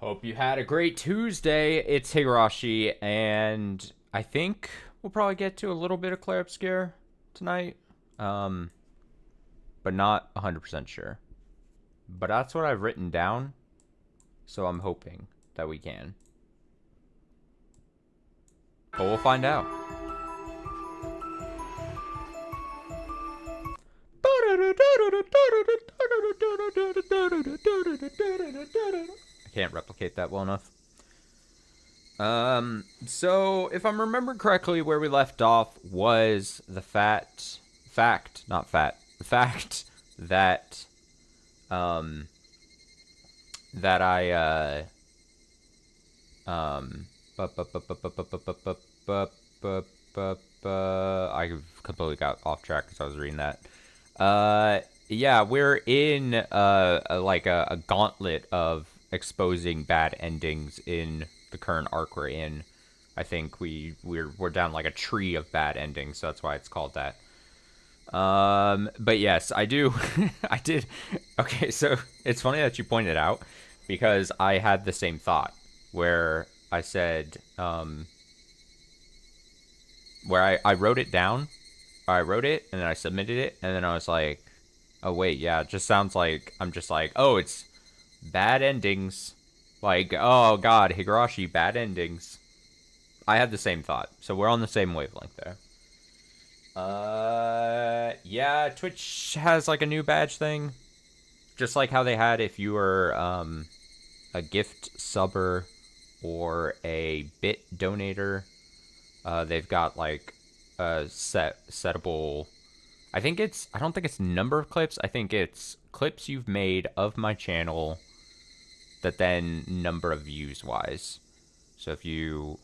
Hope you had a great Tuesday. It's Higurashi, and I think we'll probably get to a little bit of Clair Obscure tonight, but not 100% sure. But that's what I've written down, so I'm hoping that we can. But we'll find out. I can't replicate that well enough. So if I'm remembering correctly, where we left off was the fact that, that I completely got off track because I was reading that. Yeah, we're in like a gauntlet of exposing bad endings in the current arc we're in. I think we're down like a tree of bad endings, so that's why it's called that. But yes, I do. I did. Okay, so it's funny that you pointed out because I had the same thought where I said, where I wrote it down. I wrote it and then I submitted it and then I was like, oh wait, yeah, it just sounds like I'm just like, oh, it's bad endings. Like, oh god, Higurashi, bad endings. I had the same thought, so we're on the same wavelength there. Yeah, Twitch has like a new badge thing. Just like how they had if you were a gift subber or a bit donator. They've got like a settable. I don't think it's number of clips. I think it's clips you've made of my channel that then number of views wise. So if you,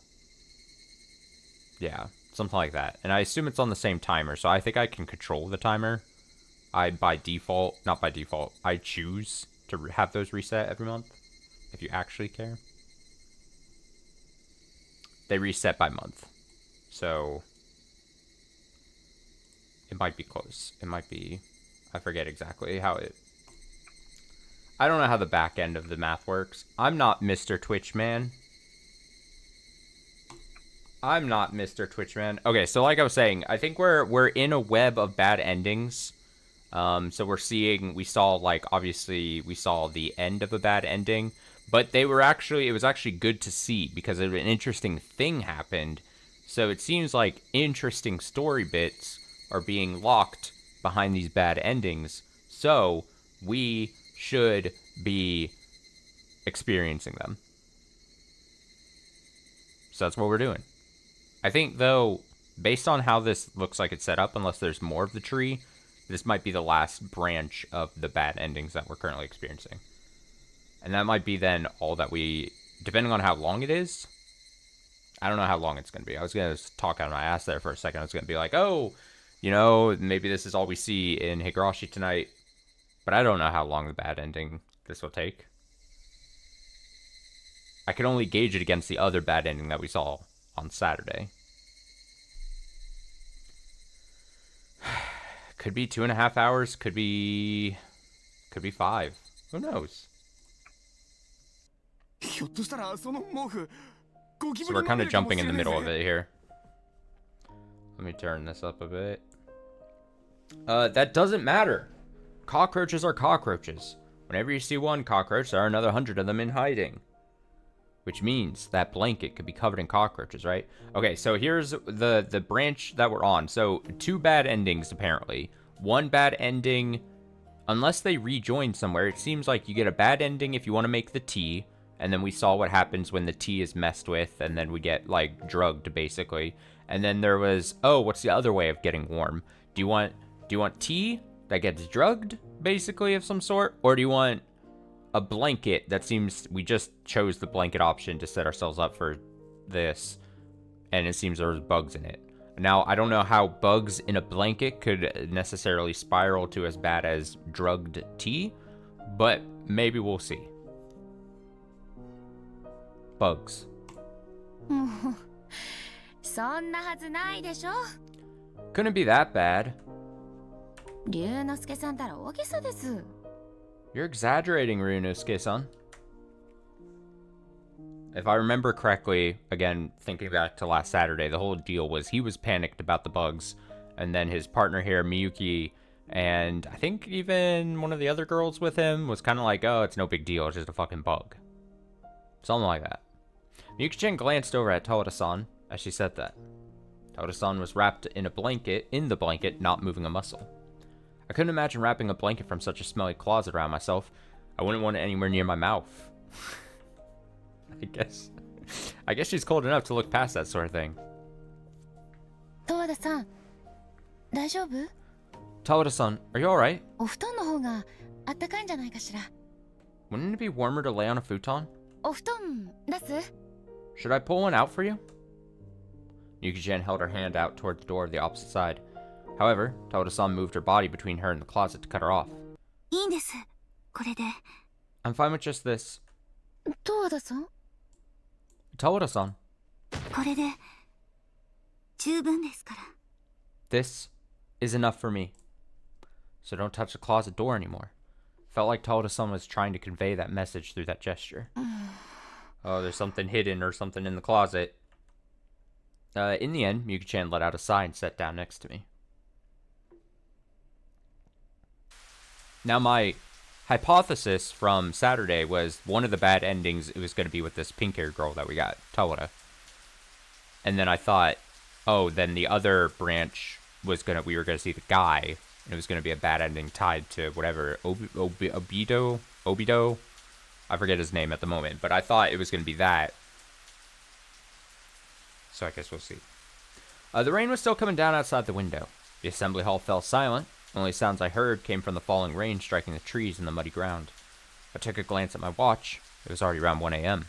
yeah, something like that. And I assume it's on the same timer. So I think I can control the timer. Not by default, I choose to have those reset every month. If you actually care. They reset by month. So it might be close. It might be, I forget exactly how it, I don't know how the back end of the math works. I'm not Mr. Twitchman. Okay, so like I was saying, I think we're in a web of bad endings. So we saw like, obviously we saw the end of a bad ending, but it was actually good to see because an interesting thing happened. So it seems like interesting story bits are being locked behind these bad endings. So we should be experiencing them. So that's what we're doing. I think, though, based on how this looks like it's set up, unless there's more of the tree, this might be the last branch of the bad endings that we're currently experiencing. And that might be then all that depending on how long it is. I don't know how long it's going to be. I was going to talk out of my ass there for a second. I was going to be like, oh, maybe this is all we see in Higurashi tonight. But I don't know how long the bad ending this will take. I can only gauge it against the other bad ending that we saw on Saturday. Could be 2.5 hours. Could be 5. Who knows? So we're kind of jumping in the middle of it here. Let me turn this up a bit. That doesn't matter. Cockroaches are cockroaches. Whenever you see one cockroach, there are another 100 of them in hiding. Which means that blanket could be covered in cockroaches, right? Okay, so here's the branch that we're on. So 2 bad endings, apparently. 1 bad ending, unless they rejoin somewhere, it seems like you get a bad ending if you want to make the tea. And then we saw what happens when the tea is messed with, and then we get, like, drugged, basically. And then there was, oh, what's the other way of getting warm? Do you want tea that gets drugged, basically, of some sort? Or do you want a blanket that seems, we just chose the blanket option to set ourselves up for this, and it seems there's bugs in it. Now, I don't know how bugs in a blanket could necessarily spiral to as bad as drugged tea, but maybe we'll see. Bugs. Couldn't be that bad. You're exaggerating, Ryunosuke-san. If I remember correctly, again, thinking back to last Saturday, the whole deal was he was panicked about the bugs, and then his partner here, Miyuki, and I think even one of the other girls with him was kind of like, oh, it's no big deal, it's just a fucking bug. Something like that. Miyuki-chan glanced over at Tawada-san as she said that. Tawada-san was wrapped in the blanket, not moving a muscle. I couldn't imagine wrapping a blanket from such a smelly closet around myself. I wouldn't want it anywhere near my mouth. I guess she's cold enough to look past that sort of thing. Tawada-san, 大丈夫? Tawada-san, are you alright? お布団の方があったかいんじゃないかしら. Wouldn't it be warmer to lay on a futon? お布団出す? Should I pull one out for you? Yuki-chan held her hand out toward the door of the opposite side. However, Tawada-san moved her body between her and the closet to cut her off. いいんです。これで. I'm fine with just this. Tawada-san? Tawada-san. これで十分ですから. This is enough for me. So don't touch the closet door anymore. Felt like Tawada-san was trying to convey that message through that gesture. Oh, there's something hidden or something in the closet. In the end, Miyuki-chan let out a sigh and sat down next to me. Now, my hypothesis from Saturday was one of the bad endings, it was going to be with this pink-haired girl that we got, Tawada. And then I thought, oh, then the other branch was we were going to see the guy, and it was going to be a bad ending tied to whatever, Obito? I forget his name at the moment, but I thought it was going to be that. So I guess we'll see. The rain was still coming down outside the window. The assembly hall fell silent. The only sounds I heard came from the falling rain striking the trees and the muddy ground. I took a glance at my watch. It was already around 1 a.m.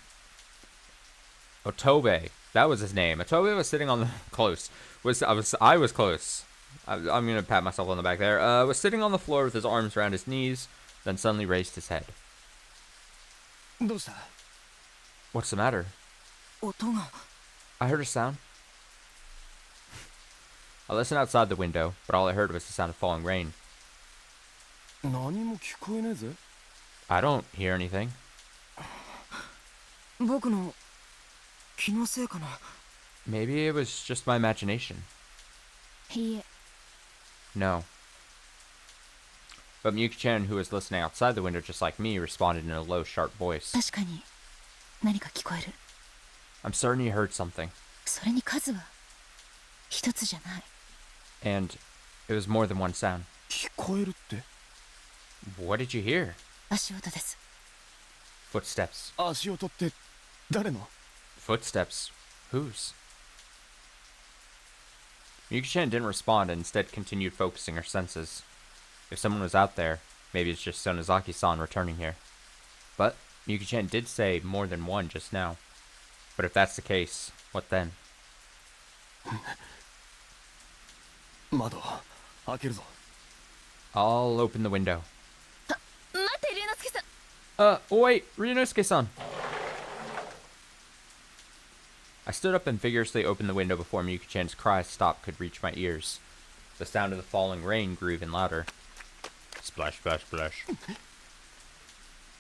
Otobe, that was his name. Otobe was sitting on the I was close. I'm gonna pat myself on the back there. Was sitting on the floor with his arms around his knees, then suddenly raised his head. What's the matter? I heard a sound. I listened outside the window, but all I heard was the sound of falling rain. I don't hear anything. Maybe it was just my imagination. No. But Miyuki-chan, who was listening outside the window just like me, responded in a low, sharp voice. I'm certain he heard something. And it was more than one sound. What did you hear? Footsteps. Footsteps. Whose? Miyuki-chan didn't respond and instead continued focusing her senses. If someone was out there, maybe it's just Sonozaki-san returning here. But Miyuki-chan did say more than one just now. But if that's the case, what then? I'll open the window. Wait, Ryunosuke-san! I stood up and vigorously opened the window before Miyuki-chan's cry stop could reach my ears. The sound of the falling rain grew even louder. Splash, splash, splash.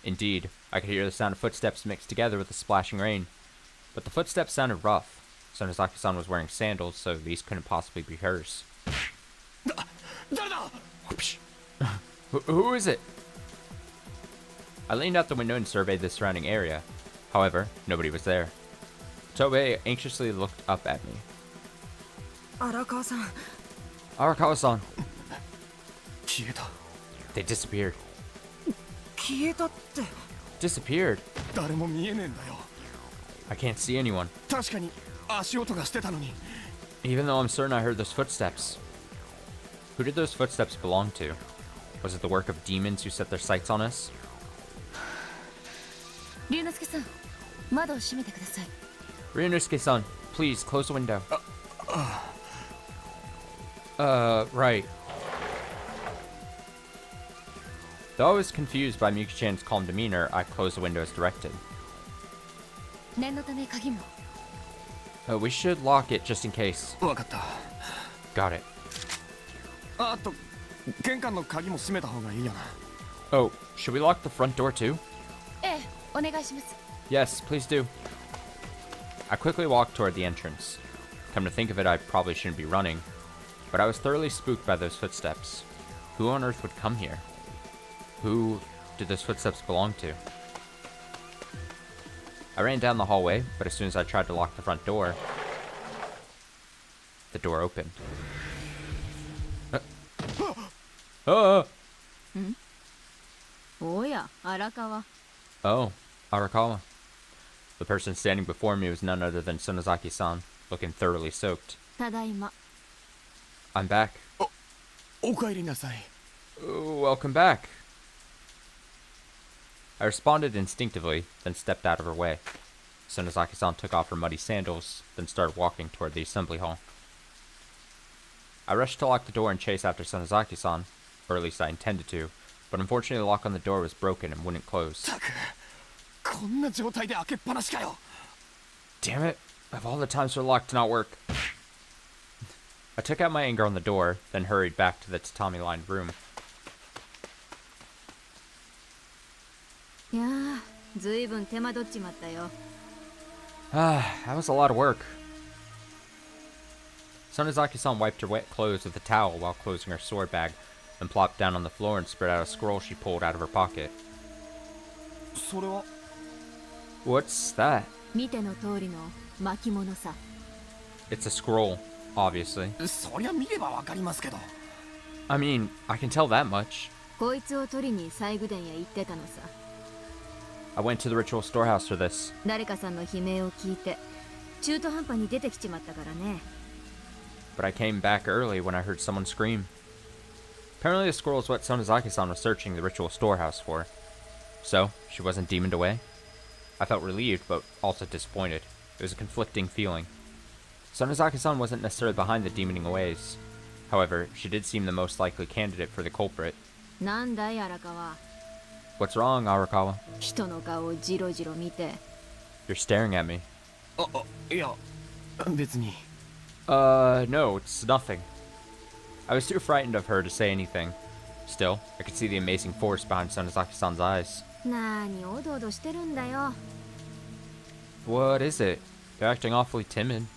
Indeed, I could hear the sound of footsteps mixed together with the splashing rain. But the footsteps sounded rough. Sonozaki-san was wearing sandals, so these couldn't possibly be hers. Who is it? I leaned out the window and surveyed the surrounding area. However, nobody was there. Tobei anxiously looked up at me. Arakawa-san. They disappeared. Disappeared? I can't see anyone. Even though I'm certain I heard those footsteps. Who did those footsteps belong to? Was it the work of demons who set their sights on us? Ryunosuke-san, please close the window. Right. Though I was confused by Miyuki-chan's calm demeanor, I closed the window as directed. We should lock it just in case. Got it. Oh, should we lock the front door too? Yes, please do. I quickly walked toward the entrance. Come to think of it, I probably shouldn't be running, but I was thoroughly spooked by those footsteps. Who on earth would come here? Who did those footsteps belong to? I ran down the hallway, but as soon as I tried to lock the front door, the door opened. Oh, Arakawa. The person standing before me was none other than Sonozaki-san, looking thoroughly soaked. I'm back. Welcome back. I responded instinctively, then stepped out of her way. Sonozaki-san took off her muddy sandals, then started walking toward the assembly hall. I rushed to lock the door and chase after Sonozaki-san, or at least I intended to, but unfortunately the lock on the door was broken and wouldn't close. Damn it, of all the times for the lock to not work. I took out my anger on the door, then hurried back to the tatami-lined room. That was a lot of work. Sonozaki-san wiped her wet clothes with a towel while closing her sword bag, then plopped down on the floor and spread out a scroll she pulled out of her pocket. What's that? It's a scroll, obviously. I mean, I can tell that much. I went to the ritual storehouse for this. But I came back early when I heard someone scream. Apparently the scroll is what Sonozaki-san was searching the ritual storehouse for. So, she wasn't demoned away? I felt relieved, but also disappointed. It was a conflicting feeling. Sonozaki-san wasn't necessarily behind the demoning aways. However, she did seem the most likely candidate for the culprit. What's wrong, Arakawa? You're staring at me. No, it's nothing. I was too frightened of her to say anything. Still, I could see the amazing force behind Sonozaki-san's eyes. What is it? You're acting awfully timid.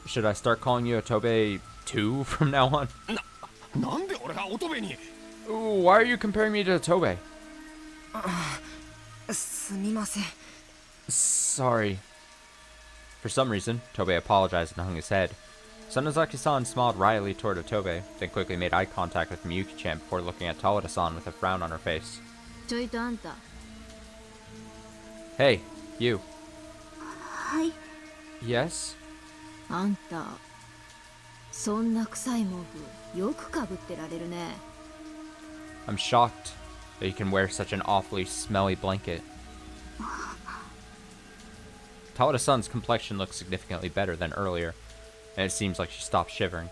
Should I start calling you Otobe 2 from now on? Ooh, why are you comparing me to Otobe? Sorry. For some reason, Tobe apologized and hung his head. Sonozaki-san smiled wryly toward Otobe, then quickly made eye contact with Miyuki-chan before looking at Tawada-san with a frown on her face. Hey, you. Yes? I'm shocked that you can wear such an awfully smelly blanket. Tawada-san's complexion looks significantly better than earlier, and it seems like she stopped shivering.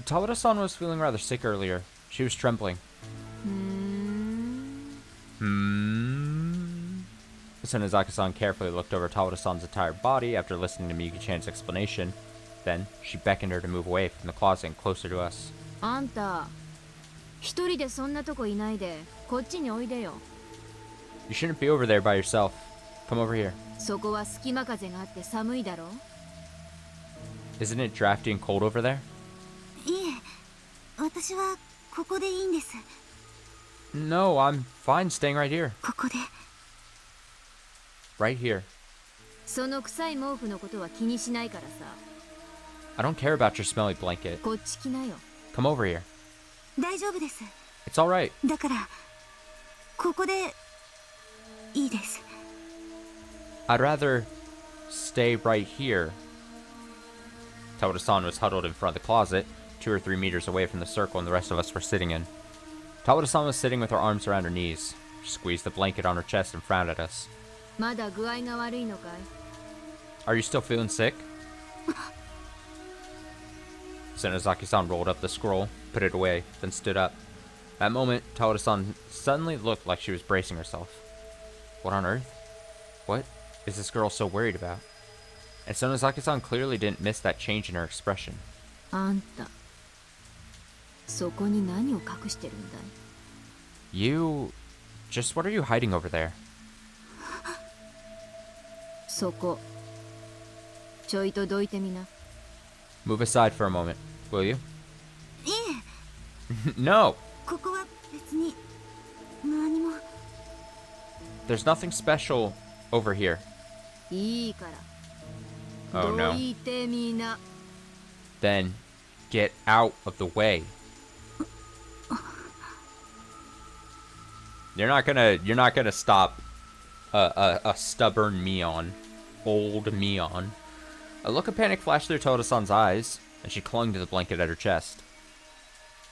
Tawada-san was feeling rather sick earlier. She was trembling. Sonozaki-san carefully looked over Tawada-san's entire body after listening to Miyuki-chan's explanation. Then, she beckoned her to move away from the closet and closer to us. You shouldn't be over there by yourself. Come over here. Isn't it drafty and cold over there? No, I'm fine staying right here. Right here. I don't care about your smelly blanket. Come over here. It's alright. I'd rather stay right here. Tawada-san was huddled in front of the closet, 2 or 3 meters away from the circle and the rest of us were sitting in. Tawada-san was sitting with her arms around her knees. She squeezed the blanket on her chest and frowned at us. Are you still feeling sick? Sonozaki-san rolled up the scroll, put it away, then stood up. At that moment, Tawada-san suddenly looked like she was bracing herself. What on earth? What is this girl so worried about? And Sonozaki-san clearly didn't miss that change in her expression. そこに何を隠してるんだい? You... Just what are you hiding over there? そこちょいとどいてみな。 Move aside for a moment, will you? いえ、 No! ここは別に何も。 There's nothing special over here. いいか Oh ら no. どいてみな。 Then get out of the way. You're not gonna stop a stubborn Mion. Old Mion. A look of panic flashed through Toda-san's eyes, and she clung to the blanket at her chest.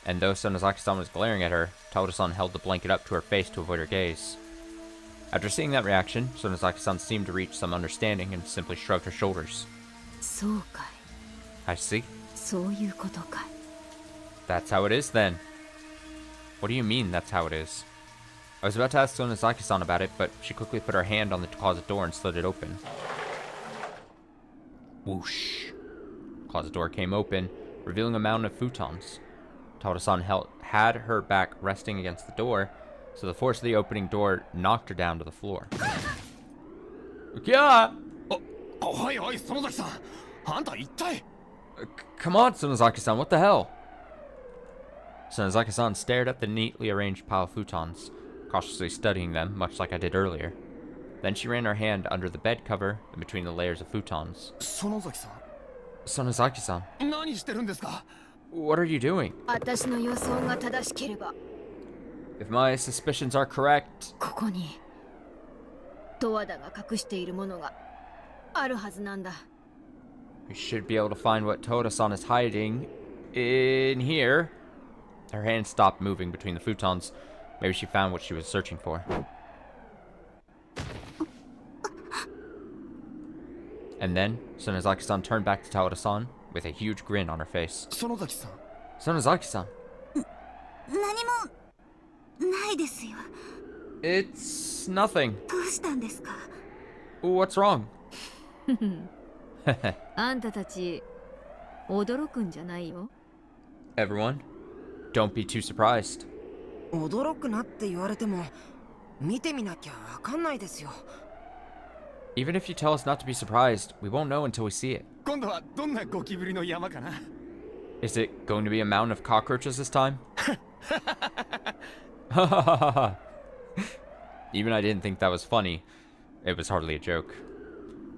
And though Sonozaki-san was glaring at her, Toda-san held the blanket up to her face to avoid her gaze. After seeing that reaction, Sonozaki-san seemed to reach some understanding and simply shrugged her shoulders. そうかい。 I see. そういうことかい。 That's how it is then. What do you mean, that's how it is? I was about to ask Sonozaki-san about it, but she quickly put her hand on the closet door and slid it open. Whoosh. Closet door came open, revealing a mountain of futons. Toda-san had her back resting against the door, so the force of the opening door knocked her down to the floor. Yeah! Come on, Sonozaki-san, what the hell? Sonozaki-san stared at the neatly arranged pile of futons, cautiously studying them, much like I did earlier. Then she ran her hand under the bed cover and between the layers of futons. Sonozaki-san, what are you doing? 私の予想が正しければ If my suspicions are correct, ここに十和田が隠しているものがあるはずなんだ。 we should be able to find what Toda-san is hiding in here. Her hand stopped moving between the futons. Maybe she found what she was searching for. And then, Sonozaki-san turned back to Toda-san with a huge grin on her face. Sonozaki-san. 何もないですよ。 It's nothing. どうしたんですか？ What's wrong? あんたたち驚くんじゃないよ。 Everyone, don't be too surprised. 驚くなって言われても見てみなきゃわかんないですよ。 Even if you tell us not to be surprised, we won't know until we see it. 今度はどんなゴキブリの山かな。 Is it going to be a mountain of cockroaches this time? Even I didn't think that was funny. It was hardly a joke.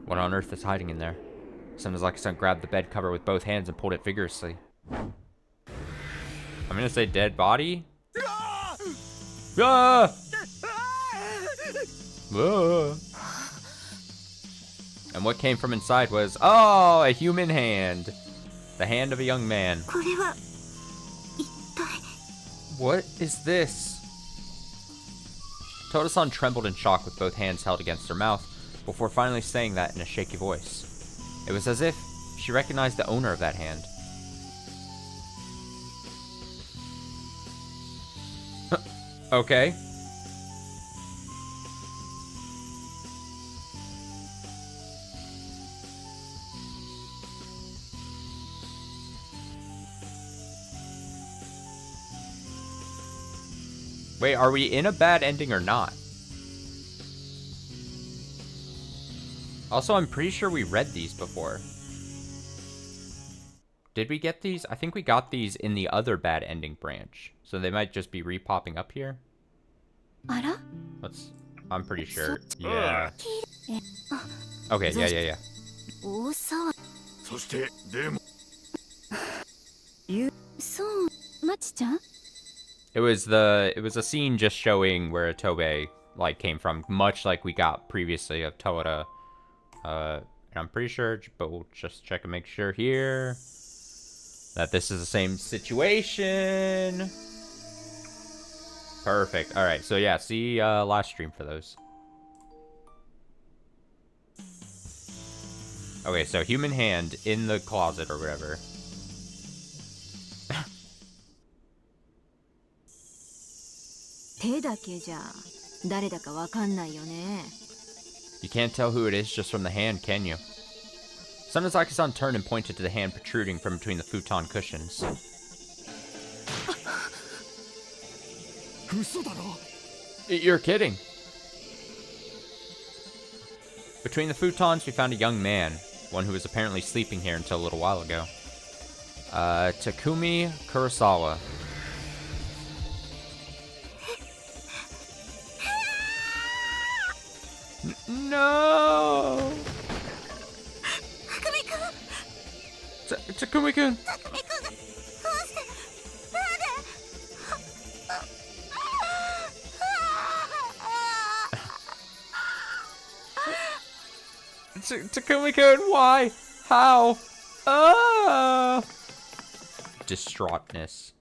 What on earth is hiding in there? Sonozaki-san grabbed the bed cover with both hands and pulled it vigorously. I'm gonna say dead body? Ah! Ah! And what came from inside was, oh, a human hand. The hand of a young man. これは一体。 What is this? Toda-san trembled in shock with both hands held against her mouth before finally saying that in a shaky voice. It was as if she recognized the owner of that hand. Okay. Wait, are we in a bad ending or not? Also, I'm pretty sure we read these before. Did we get these? I think we got these in the other bad ending branch. So they might just be re-popping up here. あら？ I'm pretty sure. Yeah. Okay, yeah. 大騒ぎ。そしてでもそう、まちちゃん？ It was a scene just showing where Tobe like came from, much like we got previously of Toda. And I'm pretty sure, but we'll just check and make sure here that this is the same situation. Perfect. All right. So yeah, see last stream for those. Okay, so human hand in the closet or whatever. You can't tell who it is just from the hand, can you? Sonozaki-san turned and pointed to the hand protruding from between the futon cushions. 嘘だろ。 You're kidding. Between the futons, we found a young man, one who was apparently sleeping here until a little while ago. Takumi Kurosawa. No! Takumi-kun! Takumi-kun, why? How? Distraughtness.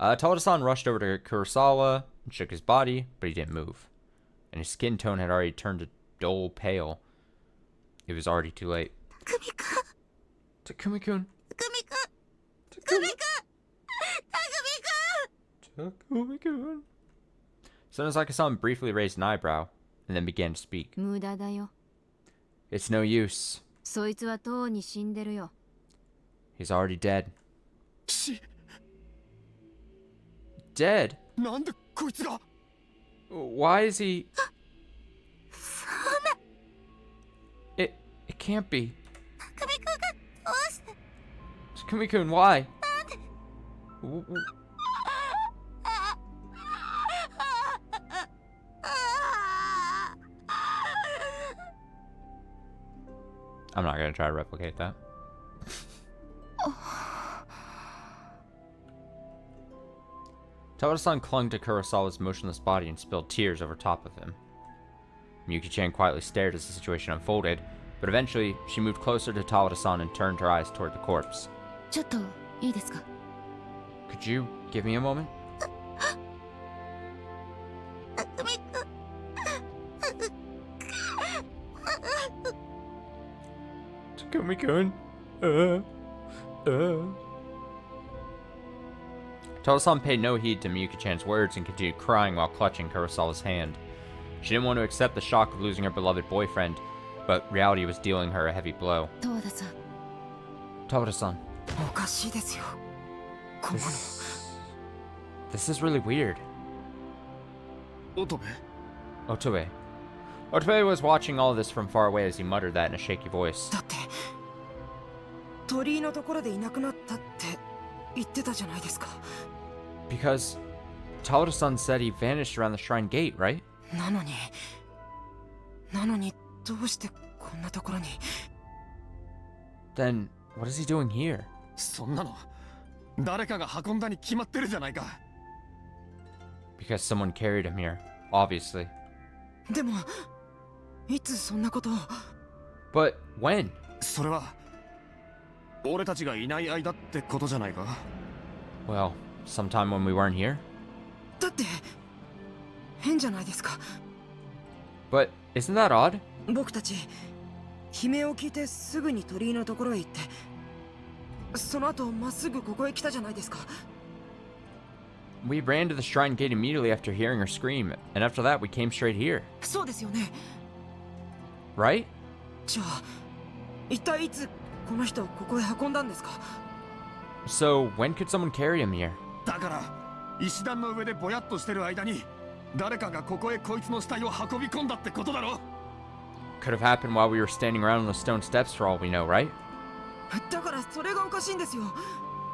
Tawada-san rushed over to Kurosawa and shook his body, but he didn't move. And his skin tone had already turned a dull pale. It was already too late. Takumi-kun. Takumi-kun. Sonozaki-san briefly raised an eyebrow and then began to speak. 無駄だよ。 It's no use. そいつはとうに死んでるよ。 He's already dead. し、 Dead? なんでこいつが。 Why is he... It can't be. Takumi-kun, why? I'm not gonna try to replicate that. Tawada-san clung to Kurosawa's motionless body and spilled tears over top of him. Miyuki-chan quietly stared as the situation unfolded, but eventually she moved closer to Tawada-san and turned her eyes toward the corpse. ちょっといいですか？ Could you give me a moment? Takumi-kun. Tawada-san paid no heed to Miyuki-chan's words and continued crying while clutching Kurosawa's hand. She didn't want to accept the shock of losing her beloved boyfriend, but reality was dealing her a heavy blow. トワダさん。 Tawada-san, おかしいですよこんなの。 this is really weird. 乙部、 Otobe. Otobe was watching all of this from far away as he muttered that in a shaky voice. だって鳥居のところでいなくなったって言ってたじゃないですか。 Because Tawada-san said he vanished around the shrine gate, right? なのにどうしてこんなところに。 Then what is he doing here? そんなの誰かが運んだに決まってるじゃないか。 Because someone carried him here, obviously. でもいつそんなことを。 But when? それは俺たちがいない間ってことじゃないか。 Well, sometime when we weren't here. だって変じゃないですか。 But isn't that odd? 僕たち悲鳴を聞いてすぐに鳥居のところへ行って、その後まっすぐここへ来たじゃないですか。 We ran to the shrine gate immediately after hearing her scream, and after that we came straight here. そうですよね。 Right? じゃあ一体いつこの人をここへ運んだんですか。 So when could someone carry him here? だから石段の上でぼやっとしてる間に誰かがここへこいつの死体を運び込んだってことだろ。 Could have happened while we were standing around on the stone steps for all we know, right? だからそれがおかしいんですよ。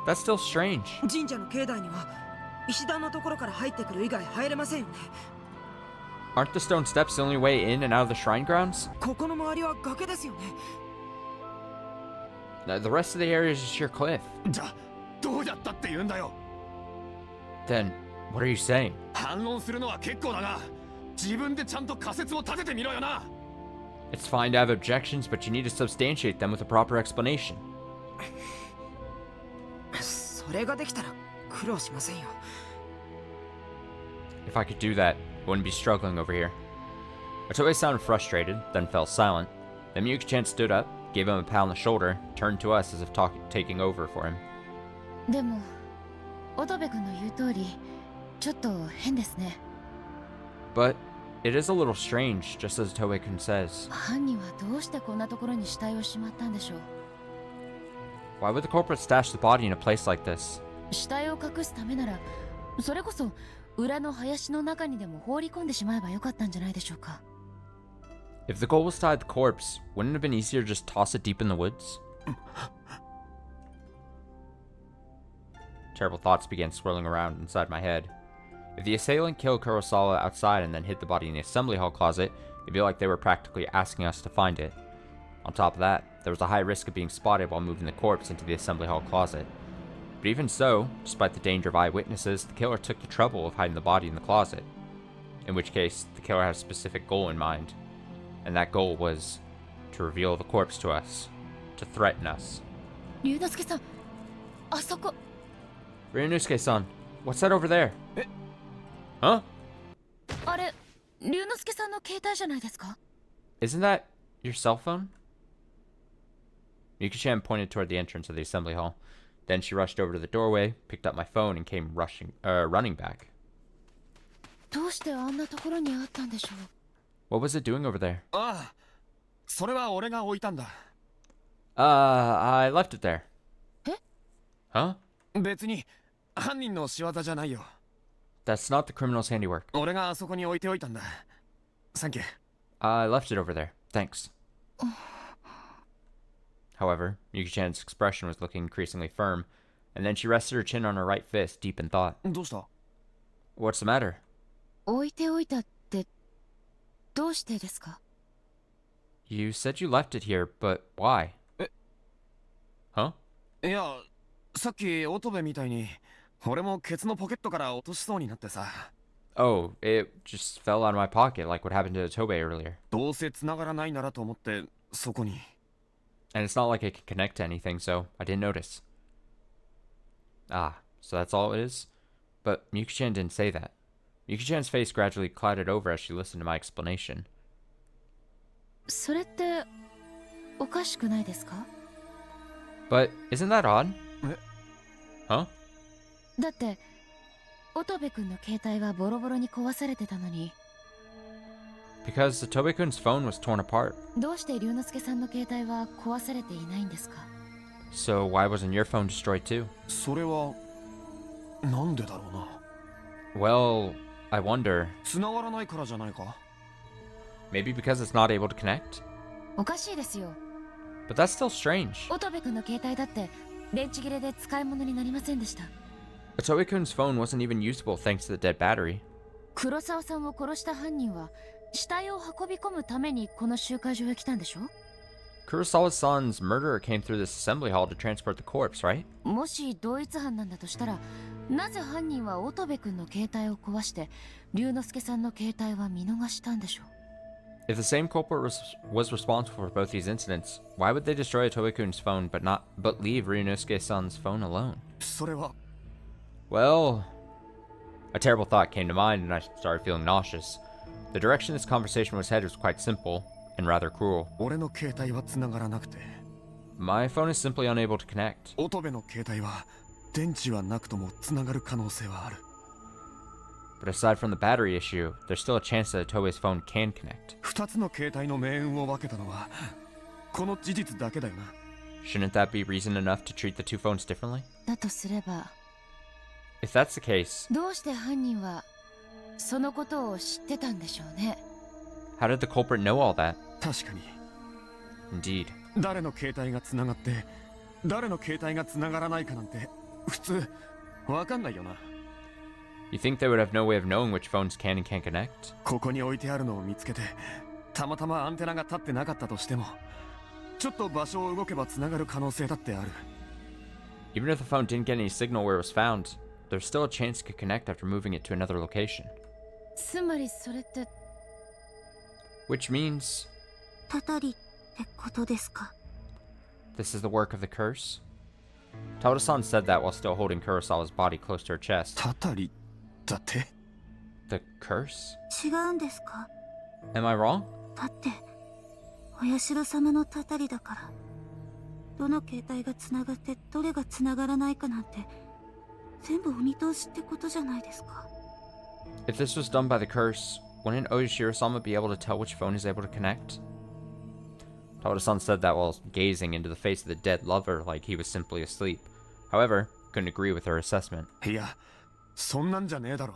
That's still strange. 神社の境内には石段のところから入ってくる以外入れませんよね。 Aren't the stone steps the only way in and out of the shrine grounds? ここの周りは崖ですよね。 The rest of the area is just sheer cliff. じゃあどうやったって言うんだよ。 Then, what are you saying? 反論するのは結構だが自分でちゃんと仮説を立ててみろよな。 It's fine to have objections, but you need to substantiate them with a proper explanation. それができたら苦労しませんよ。 If I could do that, I wouldn't be struggling over here. Otoe sounded frustrated, then fell silent. Then Miyuki-chan stood up, gave him a pat on the shoulder, turned to us as if taking over for him. でも、乙部君の言う通り、ちょっと変ですね。 But it is a little strange, just as Toei-kun says. 犯人はどうしてこんなところに死体をしまったんでしょう。 Why would the corporate stash the body in a place like this? 死体を隠すためなら、それこそ裏の林の中にでも放り込んでしまえばよかったんじゃないでしょうか。 If the goal was to hide the corpse, wouldn't it have been easier to just toss it deep in the woods? Terrible thoughts began swirling around inside my head. If the assailant killed Kurosawa outside and then hid the body in the assembly hall closet, it'd be like they were practically asking us to find it. On top of that, there was a high risk of being spotted while moving the corpse into the assembly hall closet. But even so, despite the danger of eyewitnesses, the killer took the trouble of hiding the body in the closet. In which case, the killer had a specific goal in mind. And that goal was to reveal the corpse to us. To threaten us. 龍之介さん、あそこ。 Ryunosuke-san, what's that over there? Huh? あれ、龍之介さんの携帯じゃないですか？ Isn't that your cell phone? Yuki-chan pointed toward the entrance of the assembly hall. Then she rushed over to the doorway, picked up my phone, and came running back. どうしてあんなところにあったんでしょう？ What was it doing over there? ああ、それは俺が置いたんだ。I left it there. え？ Huh? 別に犯人の仕業じゃないよ。 That's not the criminal's handiwork. 俺があそこに置いておいたんだ。サンキュー。 I left it over there. Thanks. However, Yuki-chan's expression was looking increasingly firm, and then she rested her chin on her right fist, deep in thought. どうした？ What's the matter? 置いておいたってどうしてですか？ You said you left it here, but why? え？ Huh? いや、さっき乙部みたいに俺もケツのポケットから落としそうになってさ。 Oh, it just fell out of my pocket like what happened to Tobe earlier. どうせ繋がらないならと思ってそこに。 And it's not like it can connect to anything, so I didn't notice. Ah, so that's all it is? But Yuki-chan didn't say that. Yuki-chan's face gradually clouded over as she listened to my explanation. それっておかしくないですか？ But isn't that odd? え？ Huh? だって乙部君の携帯はボロボロに壊されてたのに、 Because the Tobe-kun's phone was torn apart. どうして龍之介さんの携帯は壊されていないんですか？ So why wasn't your phone destroyed too? それはなんでだろうな。 Well, I wonder. 繋がらないからじゃないか。 Maybe because it's not able to connect? おかしいですよ。 But that's still strange. 乙部君の携帯だって電池切れで使い物になりませんでした。 Tobe-kun's phone wasn't even usable thanks to the dead battery. 黒沢さんを殺した犯人は死体を運び込むためにこの集会場へ来たんでしょ？ Kurosawa-san's murderer came through this assembly hall to transport the corpse, right? もし同一犯なんだとしたら、なぜ犯人は乙部君の携帯を壊して龍之介さんの携帯は見逃したんでしょう？ If the same culprit was responsible for both these incidents, why would they destroy Tobe-kun's phone but leave Ryunosuke-san's phone alone? それは Well, a terrible thought came to mind and I started feeling nauseous. The direction this conversation was headed was quite simple and rather cruel. 俺の携帯は繋がらなくて、 My phone is simply unable to connect. 乙部の携帯は電池はなくとも繋がる可能性はある。 But aside from the battery issue, there's still a chance that Tobe's phone can connect. 二つの携帯の命運を分けたのはこの事実だけだよな。 Shouldn't that be reason enough to treat the two phones differently? だとすれば、 If that's the case, どうして犯人はそのことを知ってたんでしょうね。 how did the culprit know all that? 確かに Indeed. 誰の携帯が繋がって誰の携帯が繋がらないかなんて普通分かんないよな。 You think they would have no way of knowing which phones can and can't connect? ここに置いてあるのを見つけてたまたまアンテナが立ってなかったとしてもちょっと場所を動けば繋がる可能性だってある。 Even if the phone didn't get any signal where it was found, there's still a chance it could connect after moving it to another location. つまりそれって、 Which means たたりってことですか？ this is the work of the curse? Tauda-san said that while still holding Kurosawa's body close to her chest. たたりだって The curse? 違うんですか？ Am I wrong? だってお社様のたたりだから、どの携帯がつながってどれがつながらないかなんて全部お見通しってことじゃないですか。 If this was done by the curse, wouldn't Oishiro-sama be able to tell which phone is able to connect? Tauda-san said that while gazing into the face of the dead lover like he was simply asleep. However, couldn't agree with her assessment. いやそんなんじゃねえだろ。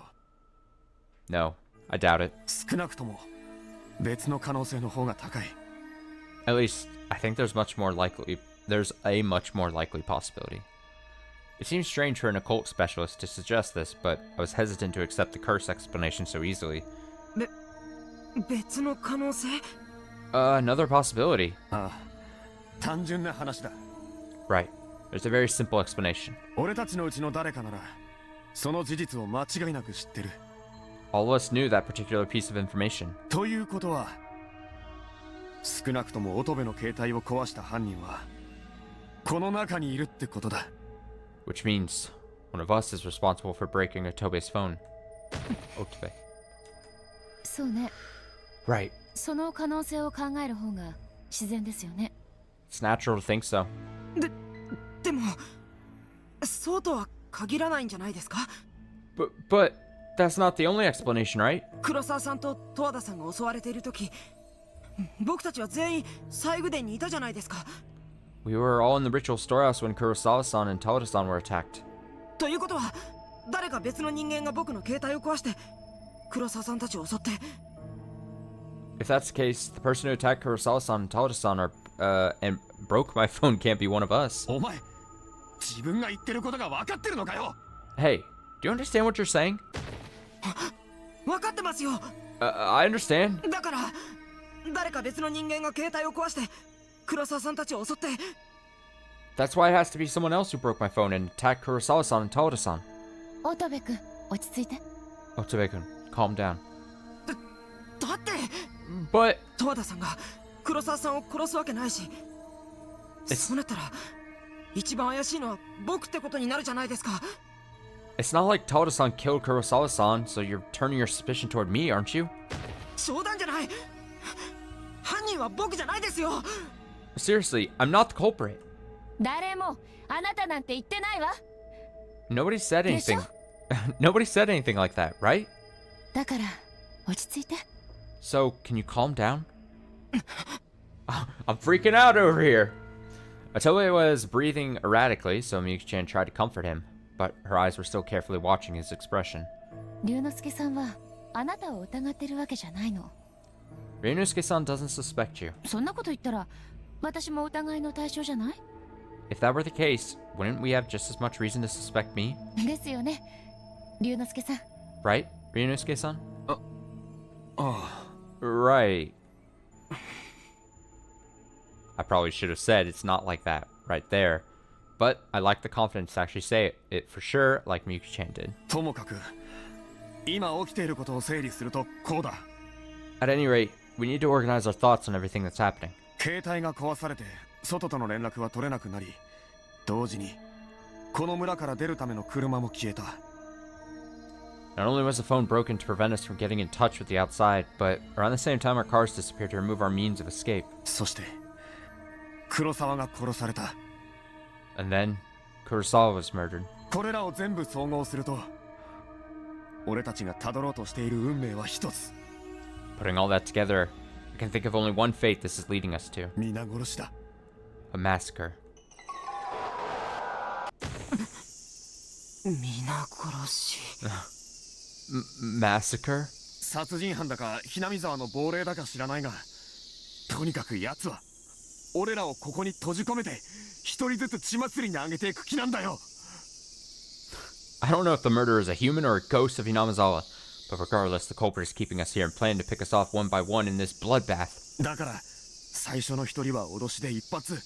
No, I doubt it. 少なくとも別の可能性の方が高い。 At least, I think there's a much more likely possibility. It seems strange for an occult specialist to suggest this, but I was hesitant to accept the curse explanation so easily. 別の可能性？ Another possibility. ああ、単純な話だ。 Right. There's a very simple explanation. 俺たちのうちの誰かならその事実を間違いなく知ってる。 All of us knew that particular piece of information. ということは、少なくとも乙部の携帯を壊した犯人はこの中にいるってことだ。 Which means one of us is responsible for breaking Otobe's phone. Otobe. そうね。 Right. その可能性を考える方が自然ですよね。 It's natural to think so. でもそうとは限らないんじゃないですか？ But that's not the only explanation, right? 黒沢さんと十和田さんが襲われている時、僕たちは全員西宮殿にいたじゃないですか。 We were all in the ritual storehouse when Kurosawa-san and Tawada-san were attacked. ということは誰か別の人間が僕の携帯を壊して黒沢さんたちを襲って。 If that's the case, the person who attacked Kurosawa-san and Tawada-san and broke my phone can't be one of us. お前、自分が言ってることが分かってるのかよ。 Hey, do you understand what you're saying? 分かってますよ。 I understand. だから誰か別の人間が携帯を壊して黒沢さんたちを襲って。 That's why it has to be someone else who broke my phone and attacked Kurosawa-san and Tawada-san. 乙部君、落ち着いて。 Otobe-kun, calm down. だって But 十和田さんが黒沢さんを殺すわけないし、そうなったら一番怪しいのは僕ってことになるじゃないですか。 it's not like Tawada-san killed Kurosawa-san, so you're turning your suspicion toward me, aren't you? 冗談じゃない。犯人は僕じゃないですよ。 Seriously, I'm not the culprit. 誰もあなたなんて言ってないわ。 Nobody said anything. Risha? Nobody said anything like that, right? だから落ち着いて。 So, can you calm down? I'm freaking out over here. Otobe was breathing erratically, so Miyuki-chan tried to comfort him, but her eyes were still carefully watching his expression. 龍之介さんはあなたを疑ってるわけじゃないの。 Ryunosuke-san doesn't suspect you. そんなこと言ったら私も疑いの対象じゃない？ If that were the case, wouldn't we have just as much reason to suspect me? ですよね、龍之介さん。 Right, Ryunosuke-san? ああ。 Right. I probably should have said it's not like that right there, but I like the confidence to actually say it for sure, like Miyuki-chan did. ともかく今起きていることを整理するとこうだ。 At any rate, we need to organize our thoughts on everything that's happening. 携帯が壊されて外との連絡は取れなくなり、同時にこの村から出るための車も消えた。 Not only was the phone broken to prevent us from getting in touch with the outside, but around the same time our cars disappeared to remove our means of escape. そして黒沢が殺された。 And then, Kurosawa was murdered. これらを全部総合すると、俺たちがたどろうとしている運命は一つ。 Putting all that together, I can think of only one fate this is leading us to. 皆殺しだ。 A massacre. 皆殺し。 Massacre? 殺人犯だかひなみ沢の亡霊だか知らないが、とにかく奴は俺らをここに閉じ込めて一人ずつ血祭りにあげていく気なんだよ。 I don't know if the murderer is a human or a ghost of Hinamizawa, but regardless, the culprit is keeping us here and planning to pick us off one by one in this bloodbath. だから最初の一人は脅しで一発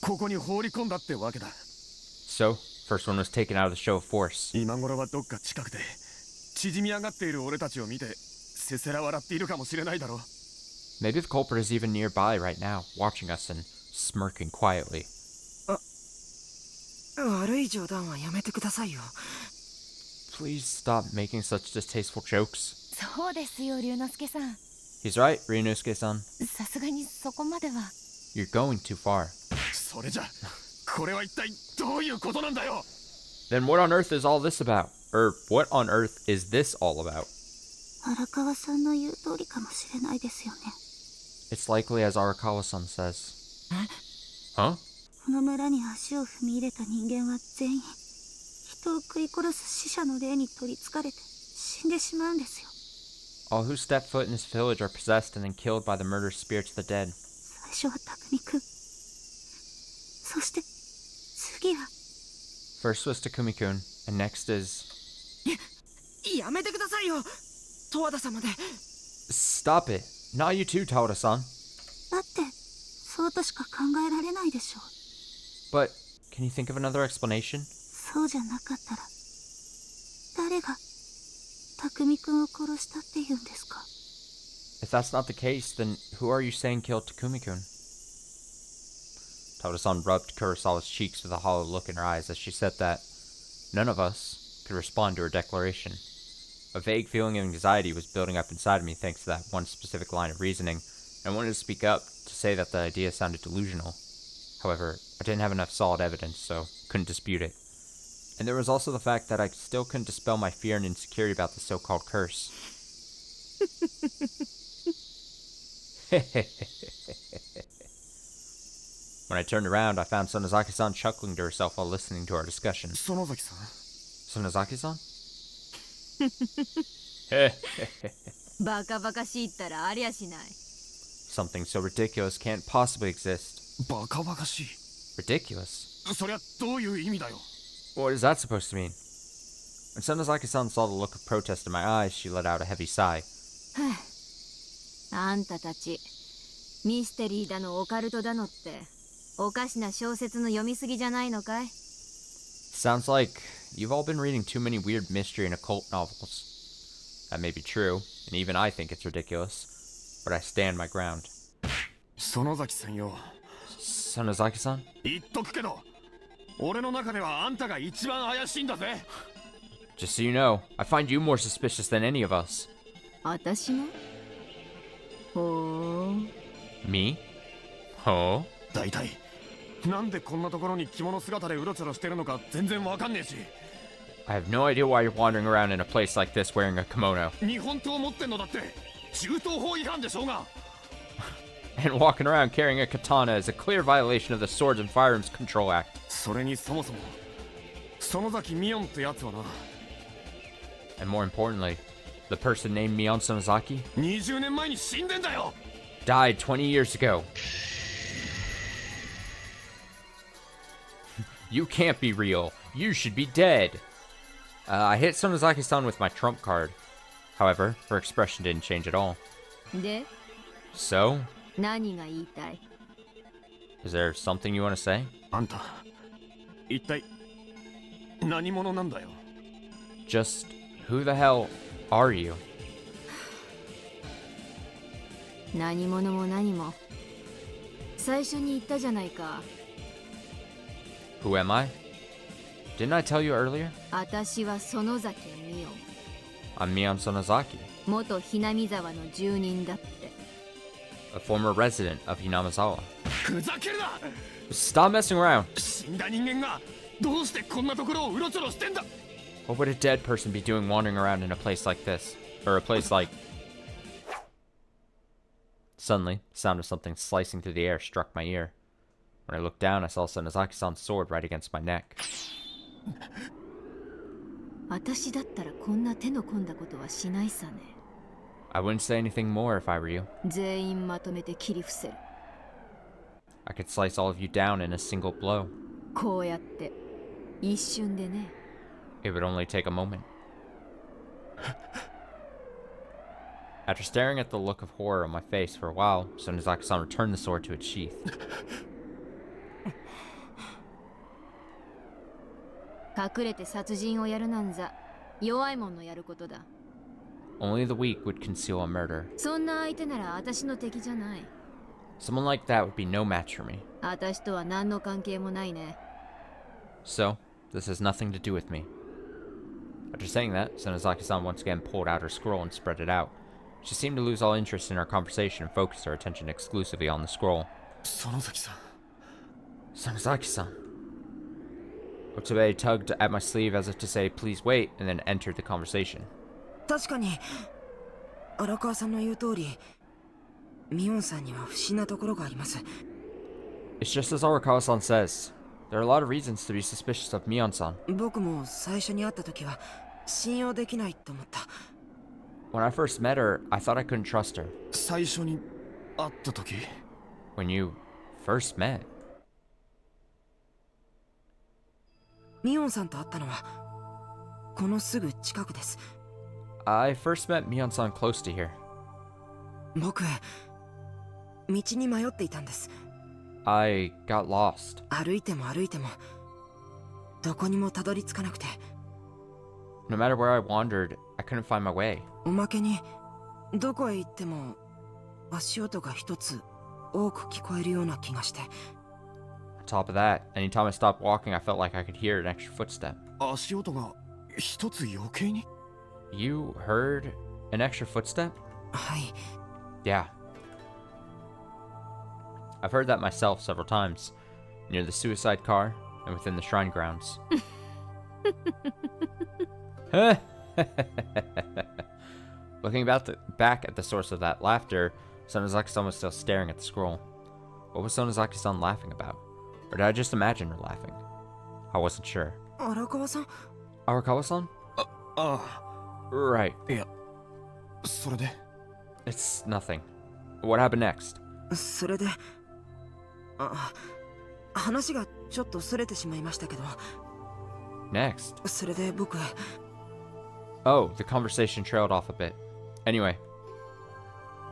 ここに放り込んだってわけだ。 So, first one was taken out of the show of force. 今頃はどっか近くで縮み上がっている俺たちを見てせせら笑っているかもしれないだろう。 Maybe the culprit is even nearby right now, watching us and smirking quietly. 悪い冗談はやめてくださいよ。 Please stop making such distasteful jokes. そうですよ、龍之介さん。 He's right, Ryunosuke-san. さすがにそこまでは。 You're going too far. それじゃこれは一体どういうことなんだよ。 Then what on earth is all this about? Or what on earth is this all about? 荒川さんの言う通りかもしれないですよね。 It's likely as Arakawa-san says. Huh? この村に足を踏み入れた人間は全員人を食い殺す死者の霊に取りつかれて死んでしまうんですよ。All who step foot in this village are possessed and then killed by the murderous spirits of the dead. 最初は匠くん。そして次は First was Takumi-kun, and next is... やめてくださいよ、十和田様で。 Stop it. Not you too, Tawada-san. だってそうとしか考えられないでしょ。 But, can you think of another explanation? そうじゃなかったら誰が匠くんを殺したって言うんですか？ If that's not the case, then who are you saying killed Takumi-kun? Tawada-san rubbed Kurosawa's cheeks with a hollow look in her eyes as she said that. None of us could respond to her declaration. A vague feeling of anxiety was building up inside of me thanks to that one specific line of reasoning, and I wanted to speak up to say that the idea sounded delusional. However, I didn't have enough solid evidence, so couldn't dispute it. And there was also the fact that I still couldn't dispel my fear and insecurity about the so-called curse. When I turned around, I found Sonozaki-san chuckling to herself while listening to our discussion. 園崎さん Sonozaki-san? バカバカしいったらありゃしない。 Something so ridiculous can't possibly exist. バカバカしい Ridiculous? そりゃどういう意味だよ What is that supposed to mean? When Sonozaki-san saw the look of protest in my eyes, she let out a heavy sigh. あんたたちミステリーだのオカルトだのっておかしな小説の読みすぎじゃないのかい？ Sounds like you've all been reading too many weird mystery and occult novels. That may be true, and even I think it's ridiculous, but I stand my ground. 園崎さんよ Sonozaki-san? 言っとくけど俺の中ではあんたが一番怪しいんだぜ Just so you know, I find you more suspicious than any of us. 私が？ほー。 Me? Huh? 大体なんでこんなところに着物姿でうろちょろしてるのか全然わかんねえし I have no idea why you're wandering around in a place like this wearing a kimono. 日本刀持ってんのだって銃刀法違反でしょうが And walking around carrying a katana is a clear violation of the Swords and Firearms Control Act. それにそもそも園崎ミヨンってやつはな And more importantly, the person named Mion Sonozaki 20年前に死んでんだよ died 20 years ago. You can't be real. You should be dead. I hit Sonozaki-san with my trump card. However, her expression didn't change at all. で、 So, 何が言いたい？ is there something you want to say? あんた一体何者なんだよ Just, who the hell are you? 何者も何も。最初に言ったじゃないか。 Who am I? Didn't I tell you earlier? 私は園崎美代。 I'm Mion Sonozaki, 元ひなみ沢の住人だって。 a former resident of Hinamizawa. ふざけるな Stop messing around. 死んだ人間がどうしてこんなところをうろちょろしてんだ What would a dead person be doing wandering around in a place like this? Or a place like... Suddenly, the sound of something slicing through the air struck my ear. When I looked down, I saw Sonozaki-san's sword right against my neck. 私だったらこんな手の込んだことはしないさね。 I wouldn't say anything more if I were you. 全員まとめて切り伏せる。 I could slice all of you down in a single blow. こうやって一瞬でね。 It would only take a moment. After staring at the look of horror on my face for a while, Sonozaki-san returned the sword to its sheath. 隠れて殺人をやるなんざ弱いもんのやることだ。 Only the weak would conceal a murder. そんな相手なら私の敵じゃない。 Someone like that would be no match for me. 私とは何の関係もないね。 So, this has nothing to do with me. After saying that, Sonozaki-san once again pulled out her scroll and spread it out. She seemed to lose all interest in our conversation and focused her attention exclusively on the scroll. 園崎さん Sonozaki-san. Otsube tugged at my sleeve as if to say, please wait, and then entered the conversation. 確かに荒川さんの言う通りミヨンさんには不審なところがあります。 It's just as Arakawa-san says. There are a lot of reasons to be suspicious of Mion-san. 僕も最初に会った時は信用できないと思った。When I first met her, I thought I couldn't trust her. 最初に会った時 When you first met? ミオンさんと会ったのはこのすぐ近くです。 I first met Mion-san close to here. 僕道に迷っていたんです。 I got lost. 歩いても歩いてもどこにもたどり着かなくて、 No matter where I wandered, I couldn't find my way. おまけにどこへ行っても足音が一つ多く聞こえるような気がして、 On top of that, anytime I stopped walking, I felt like I could hear an extra footstep. 足音が一つ余計に You heard an extra footstep? はい。 Yeah. I've heard that myself several times, near the suicide car and within the shrine grounds. Looking back at the source of that laughter, Sonozaki-san was still staring at the scroll. What was Sonozaki-san laughing about? Or did I just imagine her laughing? I wasn't sure. 荒川さん、 Arakawa-san? あ Right. あいやそれで It's nothing. What happened next? それで話がちょっとそれてしまいましたけど、 Next? それで僕 Oh, the conversation trailed off a bit. Anyway,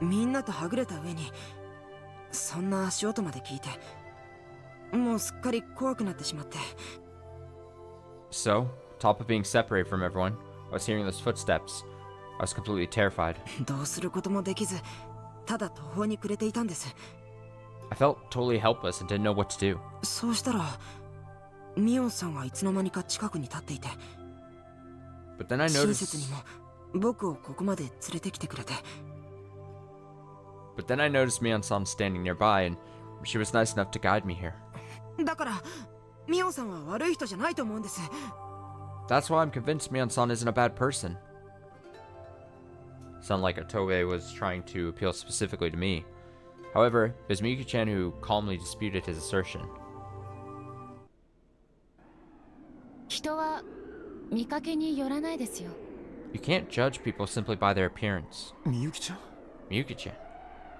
みんなとはぐれた上にそんな足音まで聞いて、もうすっかり怖くなってしまって。 so, top of being separated from everyone, I was hearing those footsteps. I was completely terrified. どうすることもできず、ただ途方に暮れていたんです。 I felt totally helpless and didn't know what to do. そうしたらミオンさんがいつの間にか近くに立っていて、 But then I 親切 noticed... にも僕をここまで連れてきてくれて、 But then I noticed Mion-san standing nearby, and she was nice enough to guide me here. だからミオンさんは悪い人じゃないと思うんです。 That's why I'm convinced Mion-san isn't a bad person. Sounded like Otobe was trying to appeal specifically to me. However, it was Miyuki-chan who calmly disputed his assertion. 人は見かけによらないですよ。 You can't judge people simply by their appearance. みゆきちゃん Miyuki-chan.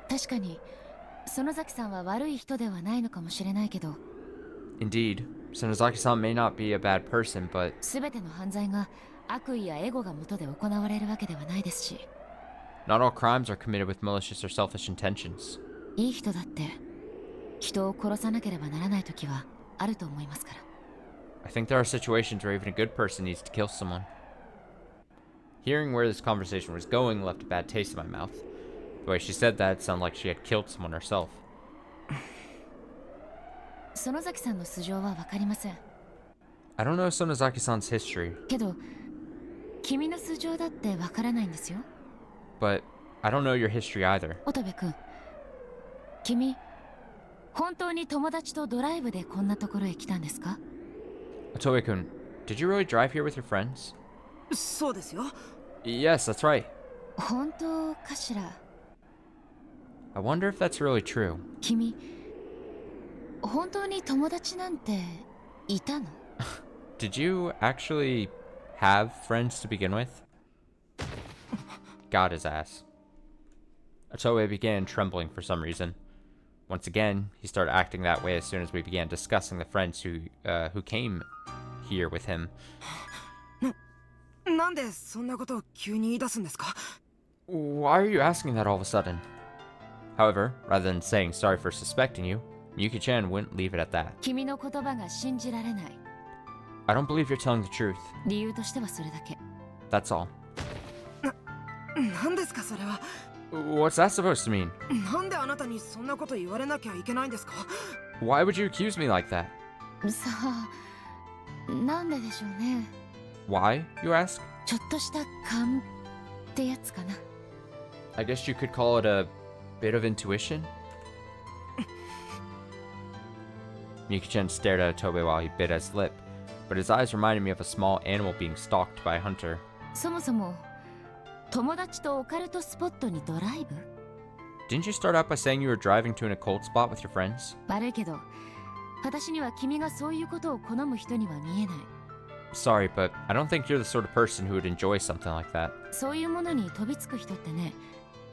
確かに園崎さんは悪い人ではないのかもしれないけど、 Indeed, Sonozaki-san may not be a bad person, but 全ての犯罪が悪意やエゴが元で行われるわけではないですし、 not all crimes are committed with malicious or selfish intentions. いい人だって人を殺さなければならない時はあると思いますから。 I think there are situations where even a good person needs to kill someone. Hearing where this conversation was going left a bad taste in my mouth. The way she said that sounded like she had killed someone herself. 園崎さんの素性はわかりません。 I don't know Sonozaki-san's history, けど君の素性だってわからないんですよ。 but I don't know your history either. 乙部君、君本当に友達とドライブでこんなところへ来たんですか？ Otoe-kun, did you really drive here with your friends? そうですよ。 Yes, that's right. 本当かしら。 I wonder if that's really true. 君本当に友達なんていたの？ Did you actually have friends to begin with? Got his ass. Otoe began trembling for some reason. Once again, he started acting that way as soon as we began discussing the friends who came here with him. なんでそんなことを急に言い出すんですか？ Why are you asking that all of a sudden? However, rather than saying sorry for suspecting you, Miyuki-chan wouldn't leave it at that. 君の言葉が信じられない。 I don't believe you're telling the truth. 理由としてはそれだけ。 That's all. 何ですかそれは。 What's that supposed to mean? なんであなたにそんなこと言われなきゃいけないんですか？ Why would you accuse me like that? さあ、なんででしょうね。 Why, you ask? ちょっとした勘ってやつかな。 I guess you could call it a bit of intuition? Miyuki-chan stared at Otobe while he bit his lip, but his eyes reminded me of a small animal being stalked by a hunter. そもそも友達とオカルトスポットにドライブ？ Didn't you start out by saying you were driving to an occult spot with your friends? 悪いけど私には君がそういうことを好む人には見えない。Sorry, but I don't think you're the sort of person who would enjoy something like that. そういうものに飛びつく人ってね、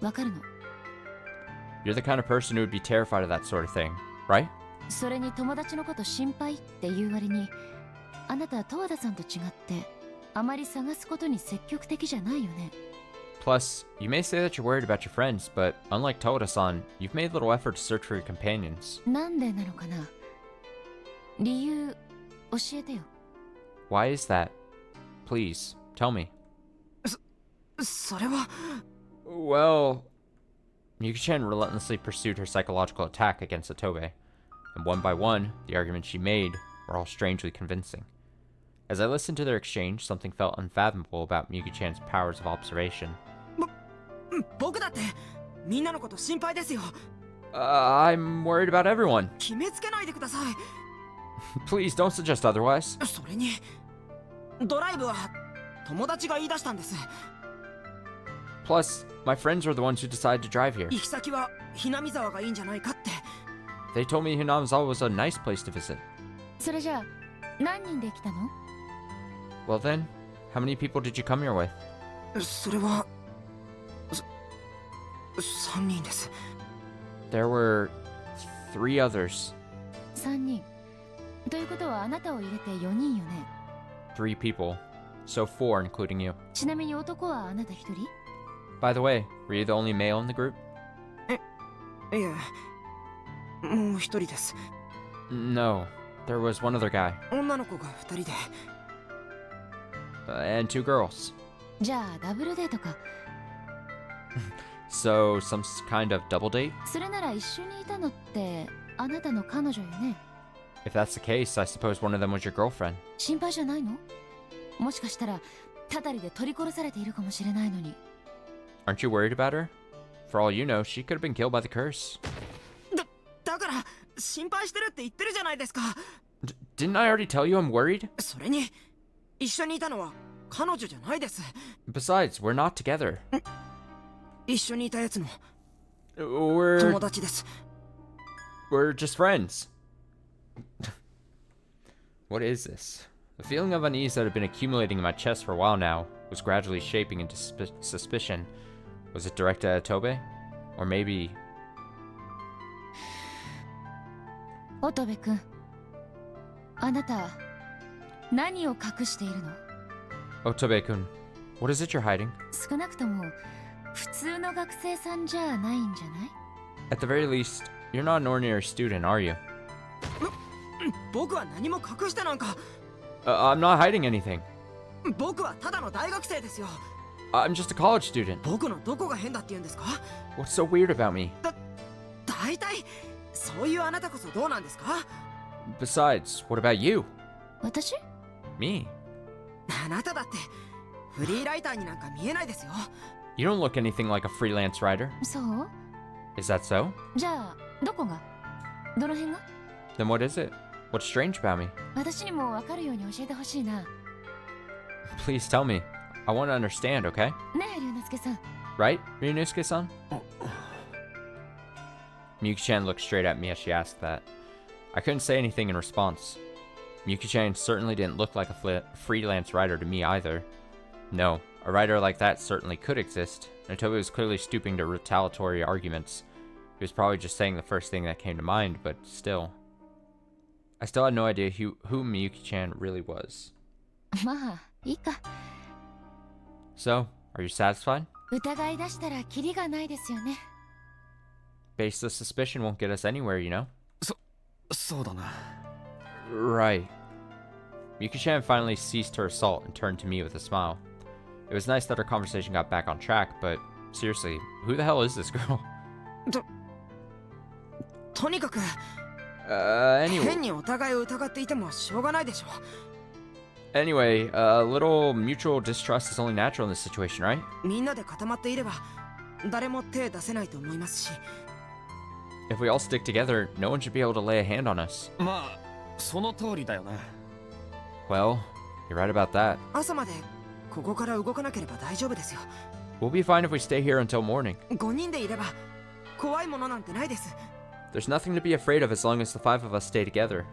わかるの。 You're the kind of person who would be terrified of that sort of thing, right? それに友達のこと心配っていう割に、あなたは十和田さんと違ってあまり探すことに積極的じゃないよね。 Plus, you may say that you're worried about your friends, but unlike Toda-san, you've made little effort to search for your companions. なんでなのかな。理由教えてよ。 Why is that? Please, tell me. それは Well, Miyuki-chan relentlessly pursued her psychological attack against Otobe, and one by one, the arguments she made were all strangely convincing. As I listened to their exchange, something felt unfathomable about Miyuki-chan's powers of observation. 僕だってみんなのこと心配ですよ。 I'm worried about everyone. 決めつけないでください。 Please don't suggest otherwise. それにドライブは友達が言い出したんです。 Plus, my friends were the ones who decided to drive here. 行き先はひなみ沢がいいんじゃないかって。 They told me Hinamizawa was a nice place to visit. それじゃあ何人で来たの？ Well then, how many people did you come here with? それは3人です。 There were 3 others. 3人。ということはあなたを入れて4人よね。 3 people. So 4, including you. ちなみに男はあなた1人？ By the way, were you the only male in the group? いえ、もう1人です。 No, there was one other guy. 女の子が2人で。 And 2 girls. じゃあダブルデートか。 So, some kind of double date? それなら一緒にいたのってあなたの彼女よね。 If that's the case, I suppose one of them was your girlfriend. 心配じゃないの？もしかしたらたたりで取り殺されているかもしれないのに。 Aren't you worried about her? For all you know, she could have been killed by the curse. だから心配してるって言ってるじゃないですか。 Didn't I already tell you I'm worried? それに一緒にいたのは彼女じゃないです。 Besides, we're not together. 一緒にいたやつの We're 友達です。 we're just friends. What is this? The feeling of unease that had been accumulating in my chest for a while now was gradually shaping into suspicion. Was it directed at Tobe? Or maybe... 乙部君、あなた何を隠しているの？ Otobe-kun, what is it you're hiding? 少なくとも普通の学生さんじゃないんじゃない？ At the very least, you're not an ordinary student, are you? 僕は何も隠してなんか。 I'm not hiding anything. 僕はただの大学生ですよ。 I'm just a college student. 僕のどこが変だって言うんですか？ What's so weird about me? 大体そういうあなたこそどうなんですか？ Besides, what about you? 私？ Me? あなただってフリーライターになんか見えないですよ。 You don't look anything like a freelance writer. そう？ Is that so? じゃあどこが？どの辺が？ Then what is it? What's strange about me? 私にも分かるように教えてほしいな。 Please tell me. I want to understand, okay? ねえ、龍之介さん。 Right, Ryunosuke-san? Miyuki-chan looked straight at me as she asked that. I couldn't say anything in response. Miyuki-chan certainly didn't look like a freelance writer to me either. No, a writer like that certainly could exist, and Toby was clearly stooping to retaliatory arguments. He was probably just saying the first thing that came to mind, but still. I still had no idea who Miyuki-chan really was. まあいいか。 So, are you satisfied? 疑い出したらキリがないですよね。 Baseless suspicion won't get us anywhere, you know? そうだな。 Right. Miyuki-chan finally ceased her assault and turned to me with a smile. It was nice that our conversation got back on track, but seriously, who the hell is this girl? とにかく Anyway, 変にお互いを疑っていてもしょうがないでしょ。 anyway, a little mutual distrust is only natural in this situation, right? みんなで固まっていれば誰も手出せないと思いますし。 If we all stick together, no one should be able to lay a hand on us. まあその通りだよな。 Well, you're right about that. 朝までここから動かなければ大丈夫ですよ。 We'll be fine if we stay here until morning. 5人でいれば怖いものなんてないです。 There's nothing to be afraid of as long as the 5 of us stay together.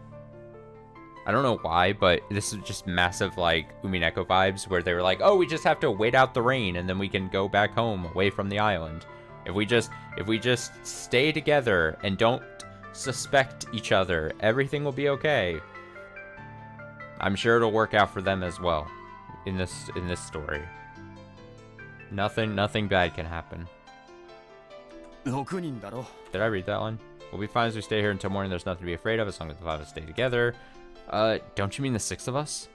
I don't know why, but this is just massive, like, Umineko vibes, where they were like, oh, we just have to wait out the rain, and then we can go back home, away from the island. If we just stay together, and don't suspect each other, everything will be okay. I'm sure it'll work out for them as well, in this story. Nothing bad can happen. 6人だろ Did I read that one? We'll be fine as we stay here until morning. There's nothing to be afraid of as long as the 5 of us stay together. Don't you mean the 6 of us?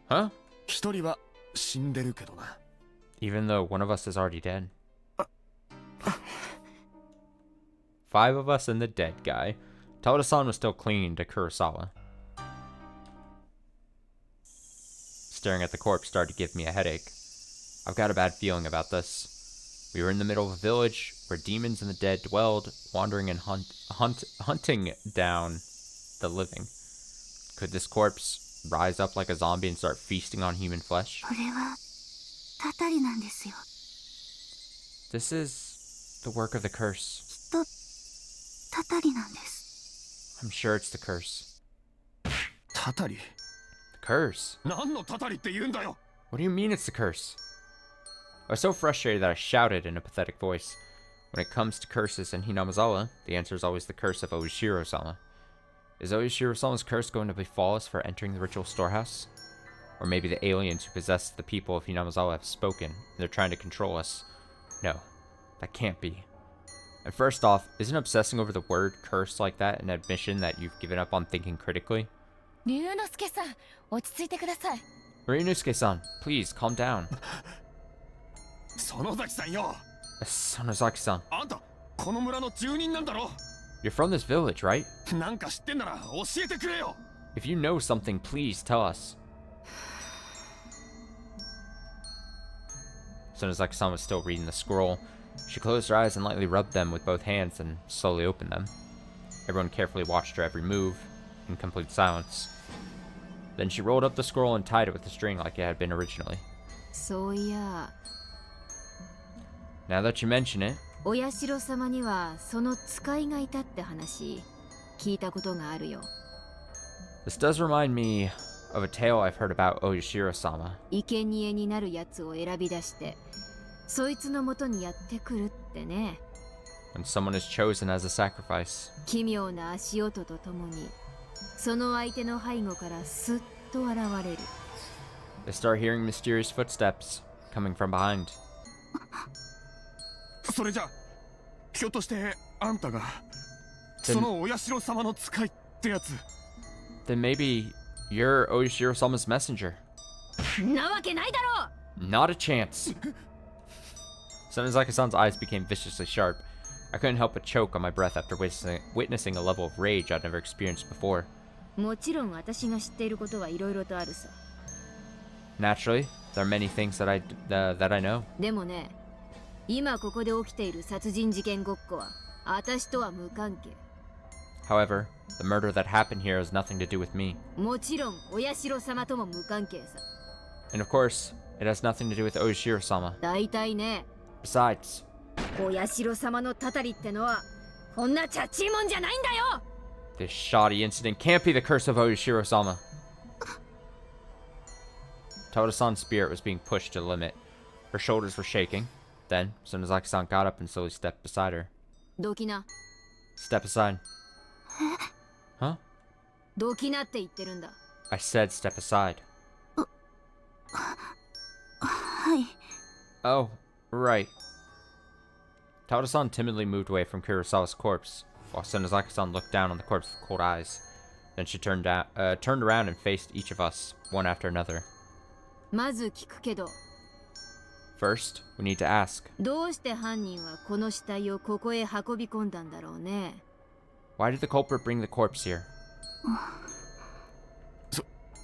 Huh? 1人は死んでるけどな Even though one of us is already dead. 5 of us and the dead guy. Tawada-san was still clinging to Kurosawa. Staring at the corpse started to give me a headache. I've got a bad feeling about this. We were in the middle of a village where demons and the dead dwelled, wandering and hunting down the living. Could this corpse rise up like a zombie and start feasting on human flesh? これはたたりなんですよ。 This is the work of the curse. きっとたたりなんです。 I'm sure it's the curse. たたり The curse? 何のたたりって言うんだよ What do you mean it's the curse? I was so frustrated that I shouted in a pathetic voice. When it comes to curses in Hinamizawa, the answer is always the curse of Oishiro-sama. Is Oishiro-sama's curse going to befall us for entering the ritual storehouse? Or maybe the aliens who possess the people of Hinamizawa have spoken, and they're trying to control us. No, that can't be. And first off, isn't obsessing over the word curse like that an admission that you've given up on thinking critically? 龍之介さん、落ち着いてください。 Ryunosuke-san, please calm down. 園崎さんよ Sonozaki-san, あんたこの村の住人なんだろ you're from this village, right? なんか知ってんなら教えてくれよ If you know something, please tell us. Sonozaki-san was still reading the scroll. She closed her eyes and lightly rubbed them with both hands and slowly opened them. Everyone carefully watched her every move, in complete silence. Then she rolled up the scroll and tied it with a string like it had been originally. そういや、 Now that you mention it, お社様にはその使いがいたって話聞いたことがあるよ。 this does remind me of a tale I've heard about Oishiro-sama. 生贄になるやつを選び出してそいつの元にやってくるってね。 When someone is chosen as a sacrifice. 奇妙な足音とともにその相手の背後からスッと現れる。 They start hearing mysterious footsteps coming from behind. それじゃひょっとしてあんたがそのお社様の使いってやつ Then maybe you're Oishiro-sama's messenger. なわけないだろう。 Not a chance. Sonozaki-san's eyes became viciously sharp. I couldn't help but choke on my breath after witnessing a level of rage I'd never experienced before. もちろん私が知っていることはいろいろとあるさ。 Naturally, there are many things that I know. でもね、今ここで起きている殺人事件ごっこは私とは無関係。 However, the murder that happened here has nothing to do with me. もちろんお社様とも無関係さ。 And of course, it has nothing to do with Oishiro-sama. 大体ね、 Besides, お社様のたたりってのはこんなチャッチいもんじゃないんだよ。 this shoddy incident can't be the curse of Oishiro-sama. Tawada-san's spirit was being pushed to the limit. Her shoulders were shaking. Then, Sonozaki-san got up and slowly stepped beside her. どきな。 Step aside. Huh? どきなって言ってるんだ。 I said step aside. はい。 Oh, right. Tawada-san timidly moved away from Kurosawa's corpse, while Sonozaki-san looked down on the corpse with cold eyes. Then she turned around and faced each of us, one after another. まず聞くけど、 First, we need to ask, どうして犯人はこの死体をここへ運び込んだんだろうね。 why did the culprit bring the corpse here?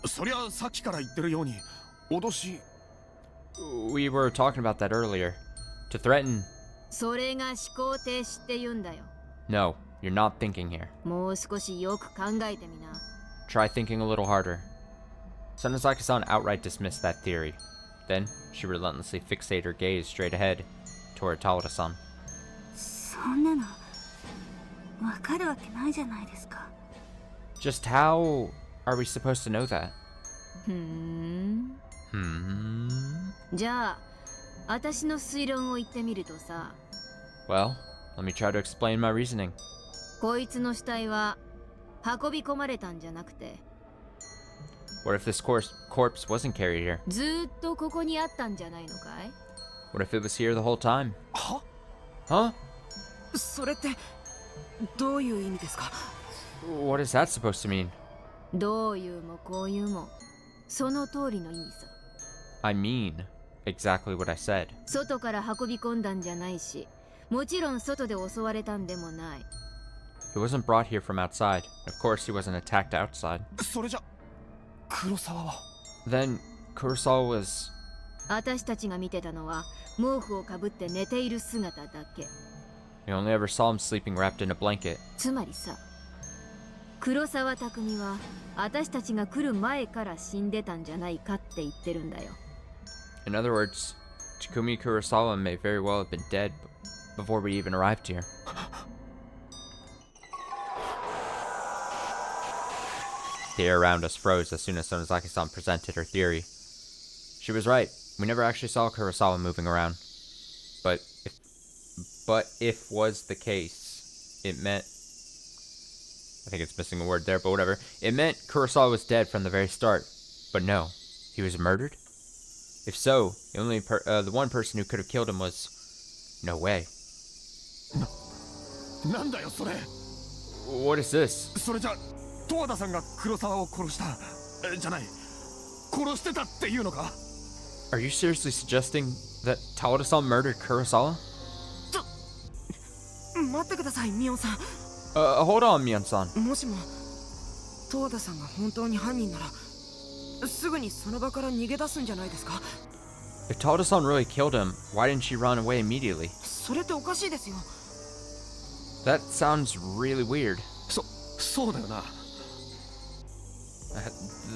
そりゃさっきから言ってるように脅し We were talking about that earlier. To threaten... それが思考停止って言うんだよ。 No, you're not thinking here. もう少しよく考えてみな。 Try thinking a little harder. Sonozaki-san outright dismissed that theory. Then, she relentlessly fixated her gaze straight ahead, toward Tawada-san. そんなのわかるわけないじゃないですか。Just how are we supposed to know that? じゃあ私の推論を言ってみるとさ、 Well, let me try to explain my reasoning. こいつの死体は運び込まれたんじゃなくて、 What if this corpse wasn't carried here? ずーっとここにあったんじゃないのかい？ What if it was here the whole time? は Huh? それってどういう意味ですか？ What is that supposed to mean? どういうもこういうもその通りの意味さ。 I mean exactly what I said. 外から運び込んだんじゃないし、もちろん外で襲われたんでもない。 He wasn't brought here from outside. Of course, he wasn't attacked outside. それじゃ黒沢は Then Kurosawa was... 私たちが見てたのは毛布をかぶって寝ている姿だけ。 We only ever saw him sleeping wrapped in a blanket. つまりさ、黒沢匠は私たちが来る前から死んでたんじゃないかって言ってるんだよ。 In other words, Takumi Kurosawa may very well have been dead before we even arrived here. The air around us froze as soon as Sonozaki-san presented her theory. She was right. We never actually saw Kurosawa moving around. But if was the case, it meant... I think it's missing a word there, but whatever. It meant Kurosawa was dead from the very start. But no, he was murdered? If so, the one person who could have killed him was... No way. なんだよそれ。 What is this? それじゃ十和田さんが黒沢を殺したじゃない、殺してたっていうのか？ Are you seriously suggesting that Tawada-san murdered Kurosawa? 待ってください、ミオンさん。 Hold on, Mion-san. もしも十和田さんが本当に犯人なら、すぐにその場から逃げ出すんじゃないですか？ If Tawada-san really killed him, why didn't she run away immediately? それっておかしいですよ。 That sounds really weird. そうだよな。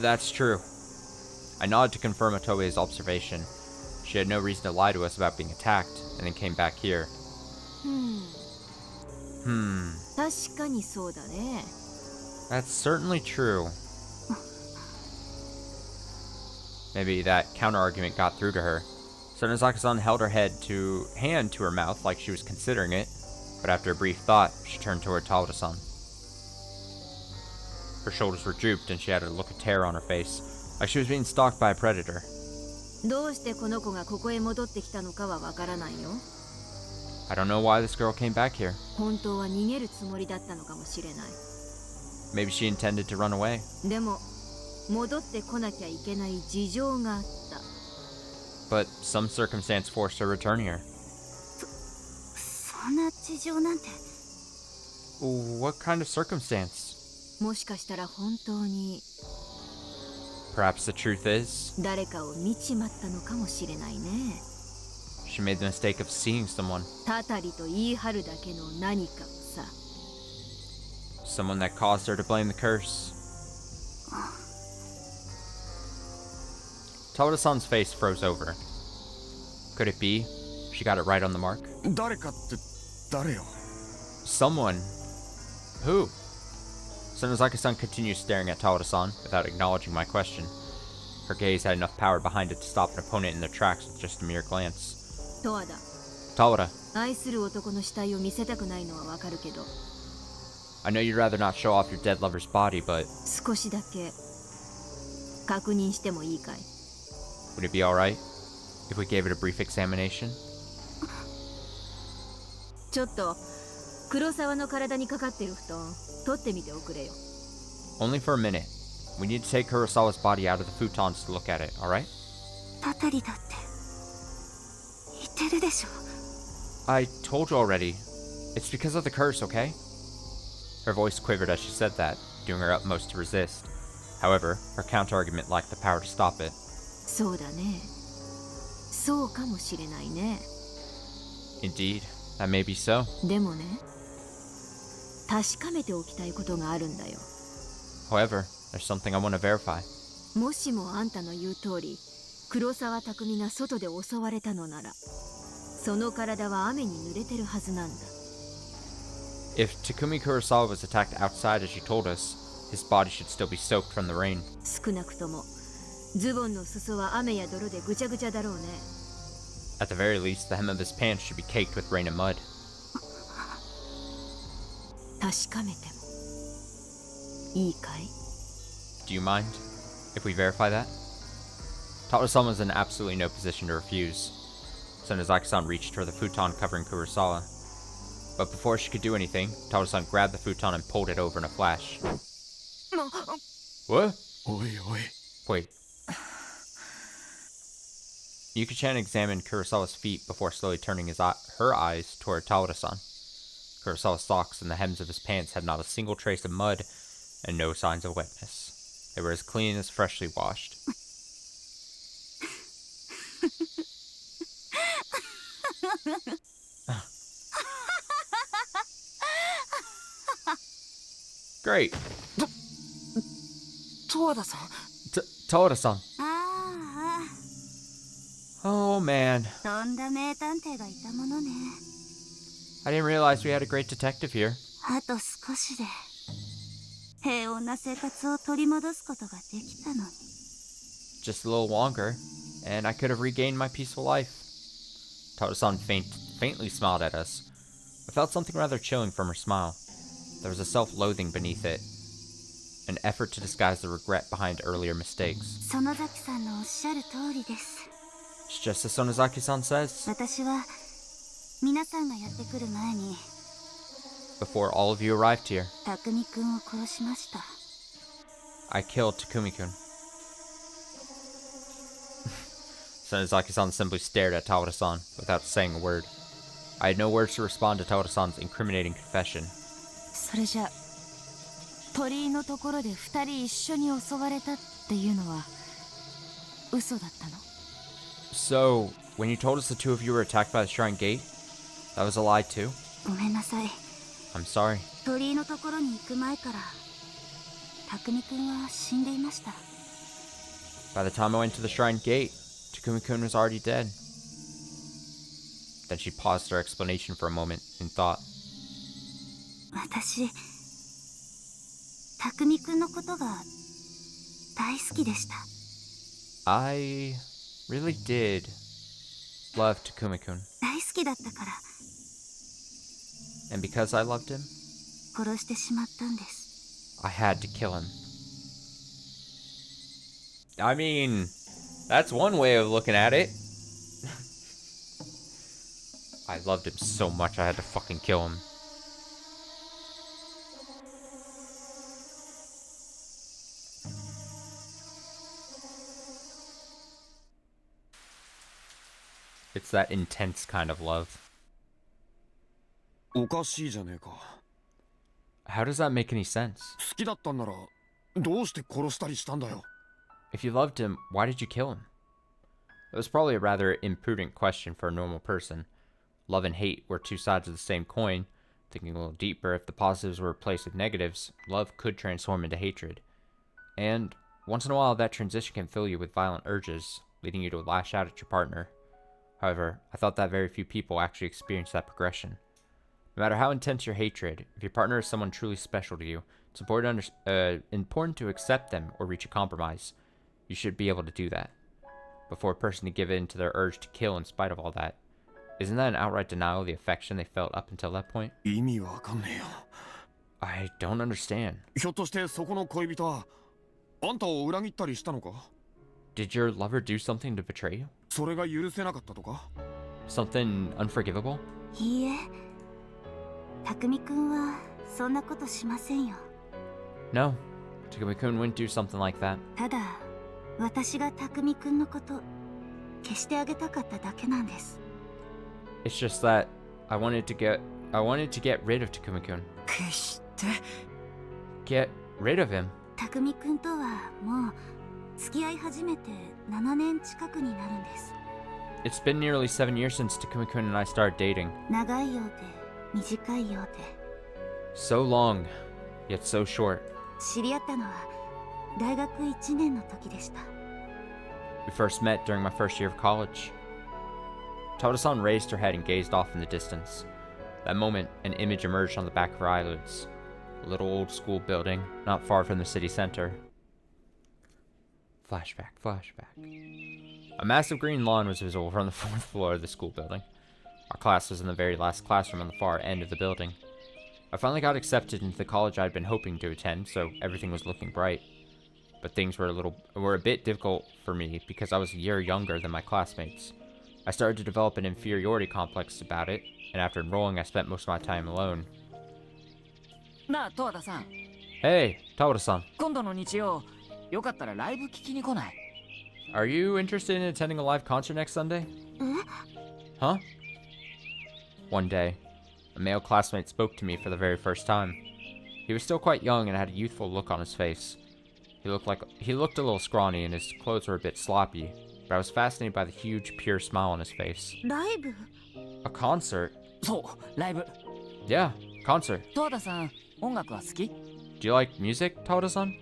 That's true. I nodded to confirm Otoe's observation. She had no reason to lie to us about being attacked, and then came back here. 確かにそうだね。 That's certainly true. Maybe that counter-argument got through to her. Sonozaki-san held her hand to her mouth like she was considering it, but after a brief thought, she turned toward Tawada-san. Her shoulders were drooped and she had a look of terror on her face, like she was being stalked by a predator. どうしてこの子がここへ戻ってきたのかはわからないよ。 I don't know why this girl came back here. 本当は逃げるつもりだったのかもしれない。 Maybe she intended to run away. でも戻ってこなきゃいけない事情があった。 But some circumstance forced her to return here. そんな事情なんて。 What kind of circumstance? もしかしたら本当に Perhaps the truth is, 誰かを見ちまったのかもしれないね。 she made the mistake of seeing someone. たたりと言い張るだけの何かをさ。 Someone that caused her to blame the curse. Tawada-san's face froze over. Could it be she got it right on the mark? 誰かって誰よ？ Someone. Who? Sonozaki-san continued staring at Tawada-san without acknowledging my question. Her gaze had enough power behind it to stop an opponent in their tracks with just a mere glance. 十和田、 Tawada, 愛する男の死体を見せたくないのはわかるけど、 I know you'd rather not show off your dead lover's body, but 少しだけ確認してもいいかい？ would it be alright if we gave it a brief examination? ちょっと黒沢の体にかかってる布団取ってみておくれよ。 Only for a minute. We need to take Kurosawa's body out of the futons to look at it, alright? たたりだって言ってるでしょ。 I told you already. It's because of the curse, okay? Her voice quivered as she said that, doing her utmost to resist. However, her counter-argument lacked the power to stop it. そうだね。そうかもしれないね。 Indeed, that may be so. でもね、確かめておきたいことがあるんだよ。 However, there's something I want to verify. もしもあんたの言う通り、黒沢匠が外で襲われたのなら、その体は雨に濡れてるはずなんだ。 If Takumi Kurosawa was attacked outside as she told us, his body should still be soaked from the rain. 少なくともズボンの裾は雨や泥でぐちゃぐちゃだろうね。 At the very least, the hem of his pants should be caked with rain and mud. 確かめてもいいかい？ Do you mind if we verify that? Taro-san was in absolutely no position to refuse. Sonozaki-san reached for the futon covering Kurosawa. But before she could do anything, Taro-san grabbed the futon and pulled it over in a flash. What? おいおい。 Wait. Yuki-chan examined Kurosawa's feet before slowly turning her eyes toward Taro-san. Kurosawa's socks and the hems of his pants had not a single trace of mud and no signs of wetness. They were as clean as freshly washed. Great. 十和田さん。 Taro-san. あ Oh man. あ、とんだ名探偵がいたものね。 I didn't realize we had a great detective here. あと少しで平穏な生活を取り戻すことができたのに。 Just a little longer, and I could have regained my peaceful life. Taro-san faintly smiled at us. I felt something rather chilling from her smile. There was a self-loathing beneath it, an effort to disguise the regret behind earlier mistakes. 園崎さんのおっしゃる通りです。 It's just as Sonozaki-san says. 私は皆さんがやってくる前に Before all of you arrived here, 匠くんを殺しました。 I killed Takumi-kun. Sonozaki-san simply stared at Taro-san without saying a word. I had no words to respond to Taro-san's incriminating confession. それじゃ鳥居のところで2人一緒に襲われたっていうのは嘘だったの？ So, when you told us the two of you were attacked by the shrine gate, that was a lie too? ごめんなさい。 I'm sorry. 鳥居のところに行く前から匠くんは死んでいました。 By the time I went to the shrine gate, Takumi-kun was already dead. Then she paused her explanation for a moment in thought. 私匠くんのことが大好きでした。 I really did love Takumi-kun. 大好きだったから And because I loved him, 殺してしまったんです。 I had to kill him. I mean, that's one way of looking at it. I loved him so much I had to fucking kill him. It's that intense kind of love. おかしいじゃねえか。 How does that make any sense? 好きだったんならどうして殺したりしたんだよ。 If you loved him, why did you kill him? That was probably a rather imprudent question for a normal person. Love and hate were two sides of the same coin. Thinking a little deeper, if the positives were replaced with negatives, love could transform into hatred. And once in a while, that transition can fill you with violent urges, leading you to lash out at your partner. However, I thought that very few people actually experience that progression. No matter how intense your hatred, if your partner is someone truly special to you, it's important to accept them or reach a compromise. You should be able to do that. But for a person to give in to their urge to kill in spite of all that, isn't that an outright denial of the affection they felt up until that point? 意味わかんねえよ。 I don't understand. ひょっとしてそこの恋人はあんたを裏切ったりしたのか？ Did your lover do something to betray you? それが許せなかったとか？ Something unforgivable? いいえ、匠くんはそんなことしませんよ。 No, Takumi-kun wouldn't do something like that. ただ私が匠くんのこと消してあげたかっただけなんです。 It's just that I wanted to get rid of Takumi-kun. 決して。 Get rid of him? 匠くんとはもう付き合い始めて7年近くになるんです。 It's been nearly 7 years since Takumi-kun and I started dating. 長いようで短いようで。 So long, yet so short. 知り合ったのは大学1年の時でした。 We first met during my first year of college. Taro-san raised her head and gazed off in the distance. That moment, an image emerged on the back of her eyelids. A little old school building, not far from the city center. Flashback, flashback. A massive green lawn was visible from the 4th floor of the school building. Our class was in the very last classroom on the far end of the building. I finally got accepted into the college I'd been hoping to attend, so everything was looking bright. But things were a bit difficult for me because I was a year younger than my classmates. I started to develop an inferiority complex about it, and after enrolling, I spent most of my time alone. なあ、トアダさん。 Hey, Tawada-san. 今度の日曜、よかったらライブ聞きに来ない？ Are you interested in attending a live concert next Sunday? Huh? One day, a male classmate spoke to me for the very first time. He was still quite young and had a youthful look on his face. He looked a little scrawny and his clothes were a bit sloppy, but I was fascinated by the huge, pure smile on his face. ライブ？ A concert? そう、ライブ。Yeah, concert. トアダさん、音楽は好き？ Do you like music, Tawada-san?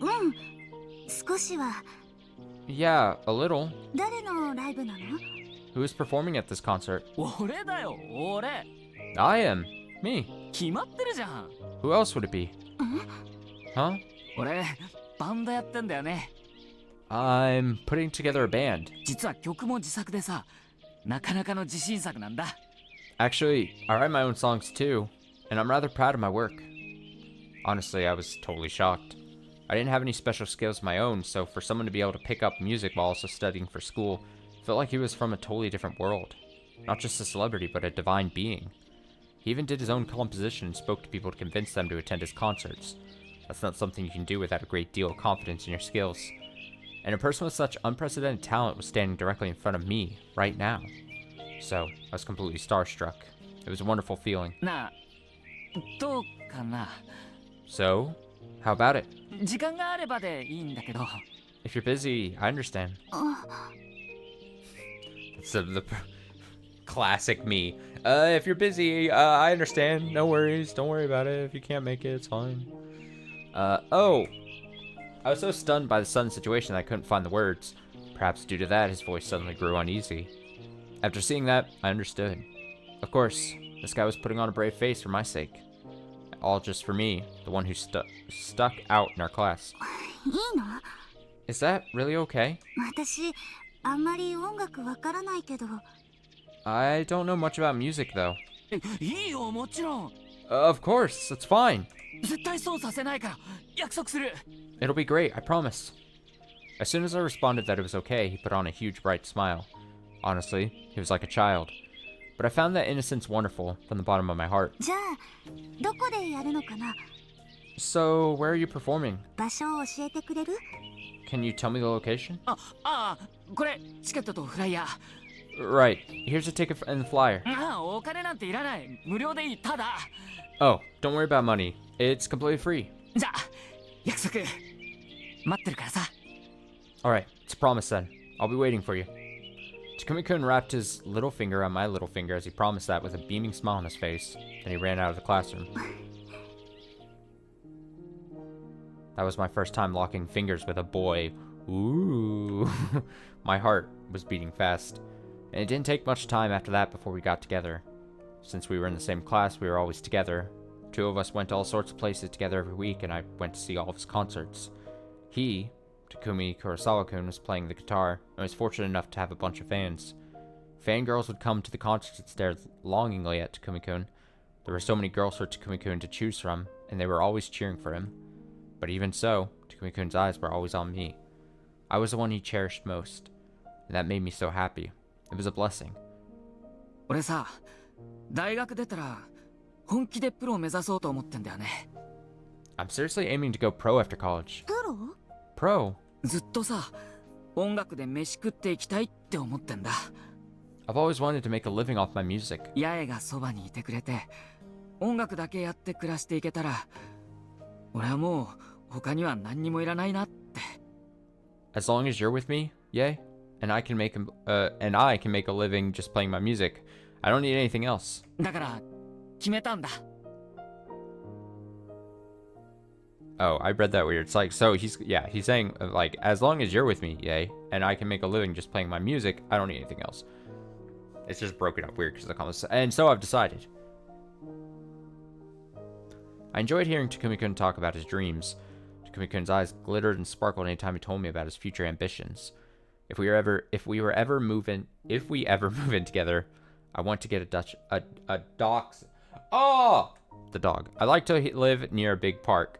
うん。少しは。 Yeah, a little. 誰のライブなの？ Who is performing at this concert? 俺だよ、俺。 I am. Me. 決まってるじゃん。 Who else would it be? Huh? 俺、バンドやってんだよね。 I'm putting together a band. 実は曲も自作でさ、なかなかの自信作なんだ。 Actually, I write my own songs too, and I'm rather proud of my work. Honestly, I was totally shocked. I didn't have any special skills of my own, so for someone to be able to pick up music while also studying for school felt like he was from a totally different world. Not just a celebrity, but a divine being. He even did his own composition and spoke to people to convince them to attend his concerts. That's not something you can do without a great deal of confidence in your skills. And a person with such unprecedented talent was standing directly in front of me, right now. So, I was completely starstruck. It was a wonderful feeling. なあ、どうかな。 So, how about it? 時間があればでいいんだけど。 If you're busy, I understand. It's the classic me. If you're busy, I understand. No worries. Don't worry about it. If you can't make it, it's fine. Oh. I was so stunned by the sudden situation that I couldn't find the words. Perhaps due to that, his voice suddenly grew uneasy. After seeing that, I understood. Of course, this guy was putting on a brave face for my sake. All just for me, the one who stuck out in our class. いいの？ Is that really okay? 私、あんまり音楽わからないけど。 I don't know much about music, though. いいよ、もちろん。 Of course, it's fine. 絶対損させないから、約束する。 It'll be great, I promise. As soon as I responded that it was okay, he put on a huge bright smile. Honestly, he was like a child. But I found that innocence wonderful from the bottom of my heart. じゃあ、どこでやるのかな？ So, where are you performing? 場所を教えてくれる？ Can you tell me the location? これ、チケットとフライヤー。 Right, here's a ticket and the flyer. お金なんていらない。無料でいい、ただ。 Oh, don't worry about money. It's completely free. じゃあ、約束。待ってるからさ。 Alright, it's a promise then. I'll be waiting for you. Takumi-kun wrapped his little finger on my little finger as he promised that with a beaming smile on his face. Then he ran out of the classroom. That was my first time locking fingers with a boy. Ooh. My heart was beating fast. And it didn't take much time after that before we got together. Since we were in the same class, we were always together. Two of us went to all sorts of places together every week, and I went to see all of his concerts. He, Takumi Kurosawa-kun, was playing the guitar, and was fortunate enough to have a bunch of fans. Fangirls would come to the concerts and stare longingly at Takumi-kun. There were so many girls for Takumi-kun to choose from, and they were always cheering for him. But even so, Takumi-kun's eyes were always on me. I was the one he cherished most, and that made me so happy. It was a blessing. 俺さ、大学出たら本気でプロを目指そうと思ってんだよね。 I'm seriously aiming to go pro after college. プロ？ Pro? ずっとさ、音楽で飯食っていきたいって思ってんだ。 I've always wanted to make a living off my music. 八重がそばにいてくれて、音楽だけやって暮らしていけたら、俺はもう他には何にもいらないなって。 As long as you're with me, yay, and I can make a living just playing my music. I don't need anything else. だから決めたんだ。 Oh, I read that weird. It's like, so he's saying like, as long as you're with me, yay, and I can make a living just playing my music, I don't need anything else. It's just broken up weird because of the comments. And so I've decided. I enjoyed hearing Takumi-kun talk about his dreams. Takumi-kun's eyes glittered and sparkled anytime he told me about his future ambitions. If we ever move in together, I want to get a dachshund. Oh, the dog. I like to live near a big park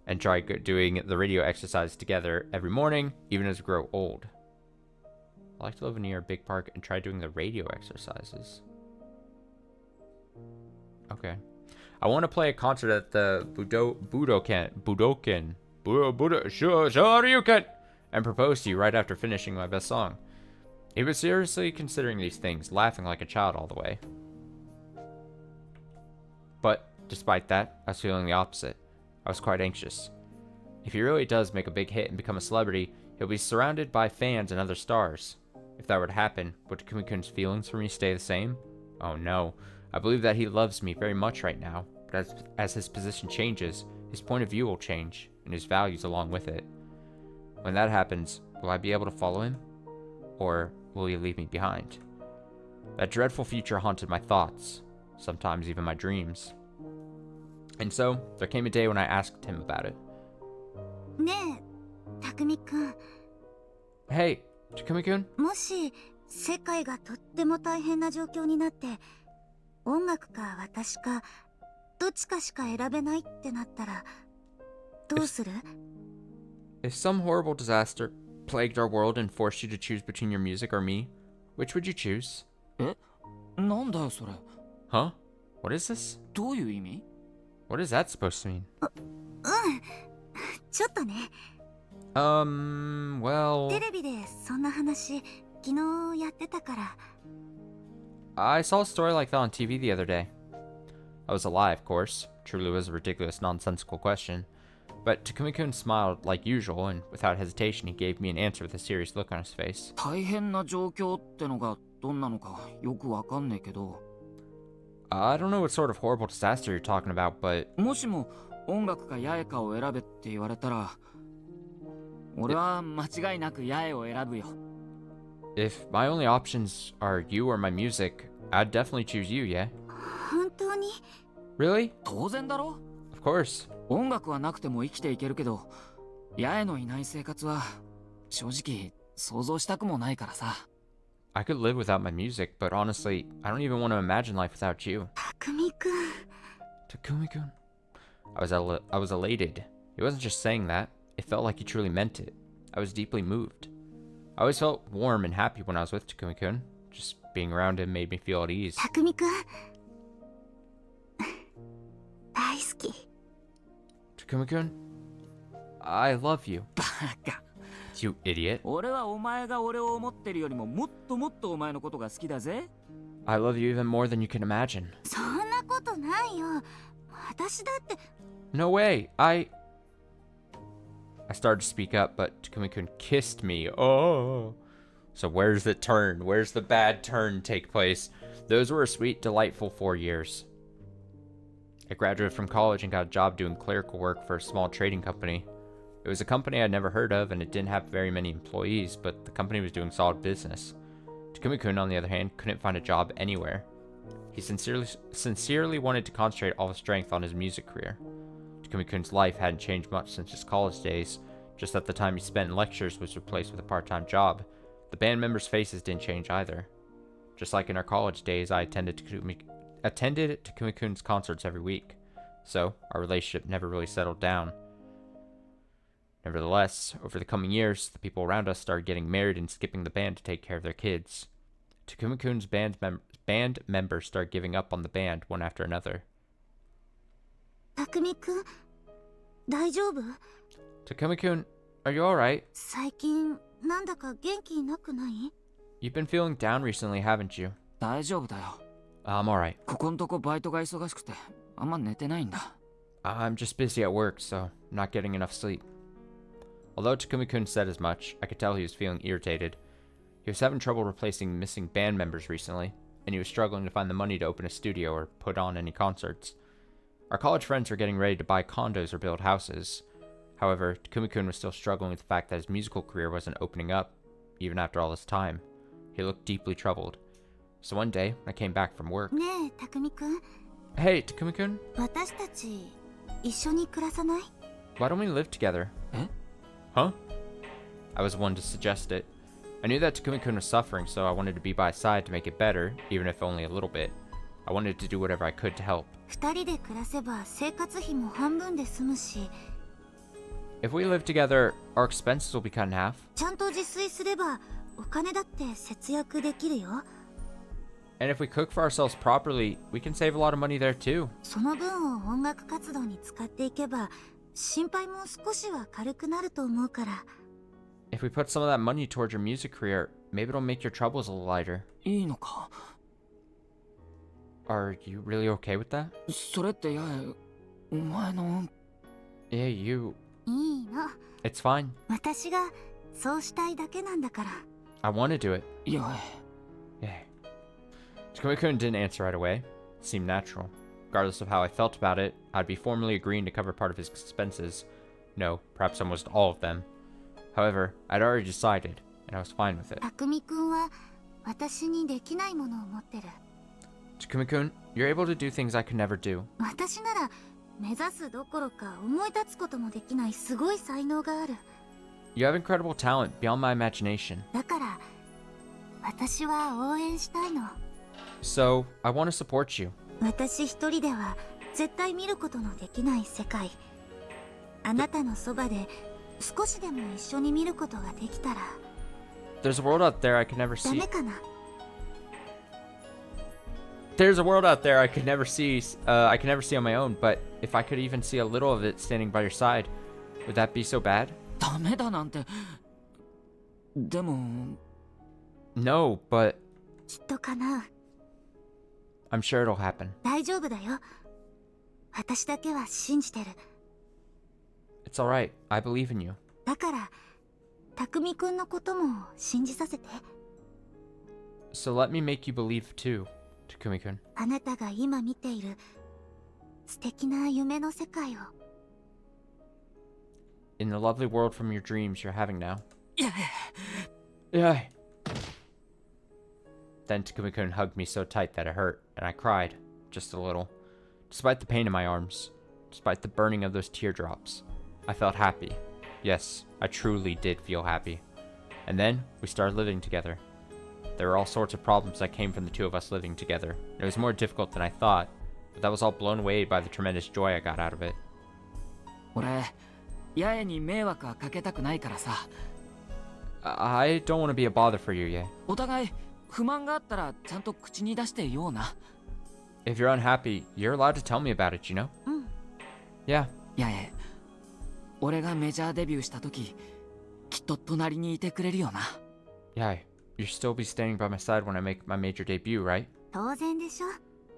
and try doing the radio exercise together every morning, even as we grow old. I like to live near a big park and try doing the radio exercises. Okay. I want to play a concert at the Shoryuken and propose to you right after finishing my best song. He was seriously considering these things, laughing like a child all the way. But, despite that, I was feeling the opposite. I was quite anxious. If he really does make a big hit and become a celebrity, he'll be surrounded by fans and other stars. If that were to happen, would Takumi-kun's feelings for me stay the same? Oh no. I believe that he loves me very much right now, but as his position changes, his point of view will change, and his values along with it. When that happens, will I be able to follow him? Or will he leave me behind? That dreadful future haunted my thoughts, sometimes even my dreams. And so, there came a day when I asked him about it. ねえ、匠くん。 Hey, Takumi-kun? もし世界がとっても大変な状況になって、音楽か私かどっちかしか選べないってなったら、どうする? If some horrible disaster plagued our world and forced you to choose between your music or me, which would you choose? なんだよそれ。 Huh? What is this? どういう意味？ What is that supposed to mean? ちょっとね。Well... テレビでそんな話、昨日やってたから。I saw a story like that on TV the other day. I was a lie, of course. Truly was a ridiculous, nonsensical question. But Takumi-kun smiled like usual, and without hesitation, he gave me an answer with a serious look on his face. 大変な状況ってのがどんなのかよくわかんねえけど。I don't know what sort of horrible disaster you're talking about, but... もしも音楽か八重かを選べって言われたら、俺は間違いなく八重を選ぶよ。If my only options are you or my music, I'd definitely choose you, yeah? 本当に? Really? 当然だろ? Of course. 音楽はなくても生きていけるけど、八重のいない生活は正直想像したくもないからさ。I could live without my music, but honestly, I don't even want to imagine life without you. 匠くん。 Takumi-kun? I was elated. He wasn't just saying that. It felt like he truly meant it. I was deeply moved. I always felt warm and happy when I was with Takumi-kun. Just being around him made me feel at ease. 匠くん。大好き。Takumi-kun? I love you. バカ。You idiot. 俺はお前が俺を思ってるよりももっともっとお前のことが好きだぜ。I love you even more than you can imagine. そんなことないよ。私だって。 No way. I started to speak up, but Takumi-kun kissed me. Oh. So where's the turn? Where's the bad turn take place? Those were a sweet, delightful 4 years. I graduated from college and got a job doing clerical work for a small trading company. It was a company I'd never heard of, and it didn't have very many employees, but the company was doing solid business. Takumi-kun, on the other hand, couldn't find a job anywhere. He sincerely wanted to concentrate all his strength on his music career. Takumi-kun's life hadn't changed much since his college days, just that the time he spent in lectures was replaced with a part-time job. The band members' faces didn't change either. Just like in our college days, I attended Takumi-kun's concerts every week, so our relationship never really settled down. Nevertheless, over the coming years, the people around us started getting married and skipping the band to take care of their kids. Takumi-kun's band members started giving up on the band one after another. 匠くん、大丈夫? Takumi-kun, are you alright? 最近なんだか元気なくない? You've been feeling down recently, haven't you? 大丈夫だよ。I'm alright. ここんとこバイトが忙しくてあんま寝てないんだ。I'm just busy at work, so I'm not getting enough sleep. Although Takumi-kun said as much, I could tell he was feeling irritated. He was having trouble replacing missing band members recently, and he was struggling to find the money to open a studio or put on any concerts. Our college friends were getting ready to buy condos or build houses. However, Takumi-kun was still struggling with the fact that his musical career wasn't opening up, even after all this time. He looked deeply troubled. So one day, when I came back from work... ねえ、匠くん。 Hey, Takumi-kun? 私たち、一緒に暮らさない？ Why don't we live together? Eh? Huh? I was one to suggest it. I knew that Takumi-kun was suffering, so I wanted to be by his side to make it better, even if only a little bit. I wanted to do whatever I could to help. 二人で暮らせば生活費も半分で済むし、 If we live together, our expenses will be cut in half. ちゃんと自炊すればお金だって節約できるよ。 And if we cook for ourselves properly, we can save a lot of money there too. その分を音楽活動に使っていけば心配も少しは軽くなると思うから。 If we put some of that money towards your music career, maybe it'll make your troubles a little lighter. いいのか？ Are you really okay with that? それって八重、お前の。 Yeah, you. いいの。 It's fine. 私がそうしたいだけなんだから。 I want to do it. 八重。 Yeah. Takumi-kun didn't answer right away. It seemed natural. Regardless of how I felt about it, I'd be formally agreeing to cover part of his expenses. No, perhaps almost all of them. However, I'd already decided, and I was fine with it. 匠くんは私にできないものを持ってる。 Takumi-kun, you're able to do things I could never do. 私なら目指すどころか思い立つこともできないすごい才能がある。 You have incredible talent beyond my imagination. だから私は応援したいの。 So, I want to support you. 私一人では絶対見ることのできない世界。あなたのそばで少しでも一緒に見ることができたら。 There's a world out there I could never ダ see. メかな？ There's a world out there I could never see. I could never see on my own. But if I could even see a little of it standing by your side, would that be so bad? ダメだなんて。でも。 No, but きっと叶う。 I'm sure it'll happen. 大丈夫だよ。私だけは信じてる。 It's alright. I believe in you. だから匠くんのことも信じさせて。 So let me make you believe too, Takumi-kun. あなたが今見ている素敵な夢の世界を。 In the lovely world from your dreams you're having now. 八重。 Yeah. Then Takumi-kun hugged me so tight that it hurt, and I cried, just a little. Despite the pain in my arms, despite the burning of those teardrops, I felt happy. Yes, I truly did feel happy. And then, we started living together. There were all sorts of problems that came from the two of us living together. It was more difficult than I thought, but that was all blown away by the tremendous joy I got out of it. 俺、八重に迷惑はかけたくないからさ。I don't want to be a bother for you yet. お互い不満があったらちゃんと口に出してような。 If you're unhappy, you're allowed to tell me about it, you know? うん。 Yeah. 八重、俺がメジャーデビューした時、きっと隣にいてくれるよな。Yeah, you'll still be standing by my side when I make my major debut, right? 当然でしょ。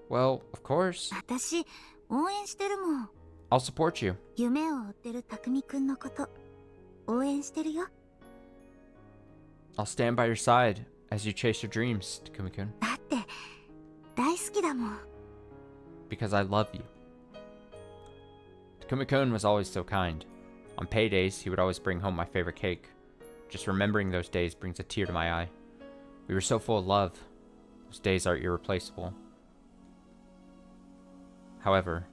Well, of course. 私応援してるもん。 I'll support you. 夢を追ってる匠くんのこと応援してるよ。 I'll stand by your side as you chase your dreams, Takumi-kun, だって大好きだもん。 because I love you. Takumi-kun was always so kind. On paydays, he would always bring home my favorite cake. Just remembering those days brings a tear to my eye. We were so full of love. Those days are irreplaceable. However,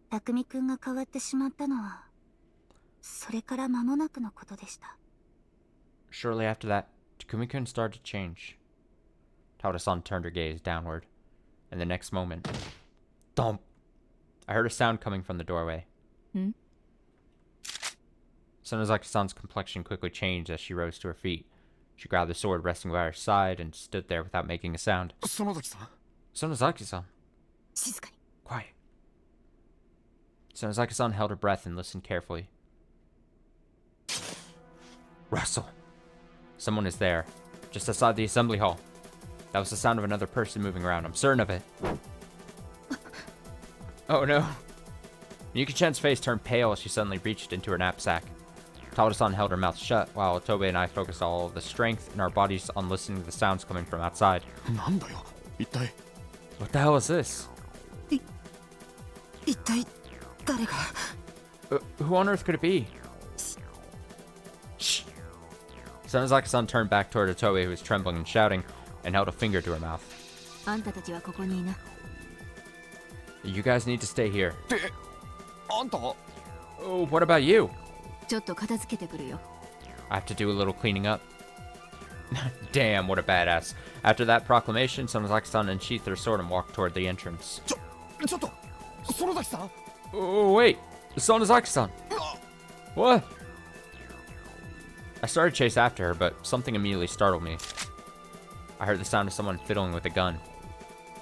匠くんが変わってしまったのはそれから間もなくのことでした。 shortly after that, Takumi-kun started to change. Taoda-san turned her gaze downward, and the next moment, thump! I heard a sound coming from the doorway. Hmm? Sonozaki-san's complexion quickly changed as she rose to her feet. She grabbed the sword resting by her side and stood there without making a sound. 園崎さん Sonozaki-san, 静かに。 quiet. Sonozaki-san held her breath and listened carefully. Russell. Someone is there, just outside the assembly hall. That was the sound of another person moving around. I'm certain of it. Oh no. Yuki-chan's face turned pale as she suddenly reached into her knapsack. Taoda-san held her mouth shut while Tobe and I focused all the strength in our bodies on listening to the sounds coming from outside. なんだよ一体 What the hell is this? 一体誰が Who on earth could it be? Shh. Sonozaki-san turned back toward Otobe, who was trembling and shouting, and held a finger to her mouth. あんたたちはここにいな。You guys need to stay here. ってあんた Oh, what about you? ちょっと片付けてくるよ。 I have to do a little cleaning up. Damn, what a badass. After that proclamation, Sonozaki-san unsheathed her sword and walked toward the entrance. ちょっと園崎さん Oh, wait. Sonozaki-san. What? I started to chase after her, but something immediately startled me. I heard the sound of someone fiddling with a gun.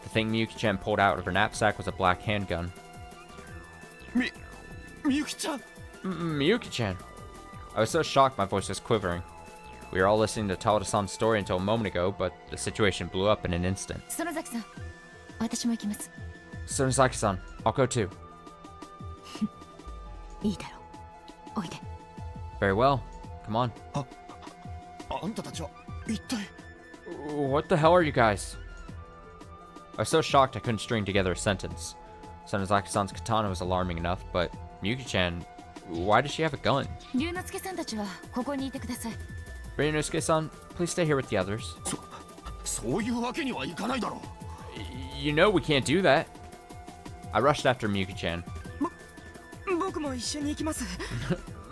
The thing Miyuki-chan pulled out of her knapsack was a black handgun. みゆきちゃん Miyuki-chan. I was so shocked my voice was quivering. We were all listening to Tawada-san's story until a moment ago, but the situation blew up in an instant. 園崎さん、私も行きます。 Sonozaki-san, I'll go too. いいだろう。おいで。 Very well. Come on. あんたたちは一体 What the hell are you guys? I was so shocked I couldn't string together a sentence. Sonozaki-san's katana was alarming enough, but Miyuki-chan, why does she have a gun? 龍之介さんたちはここにいてください。 Ryunosuke-san, please stay here with the others. そういうわけにはいかないだろう You know we can't do that. I rushed after Miyuki-chan. 僕も一緒に行きます。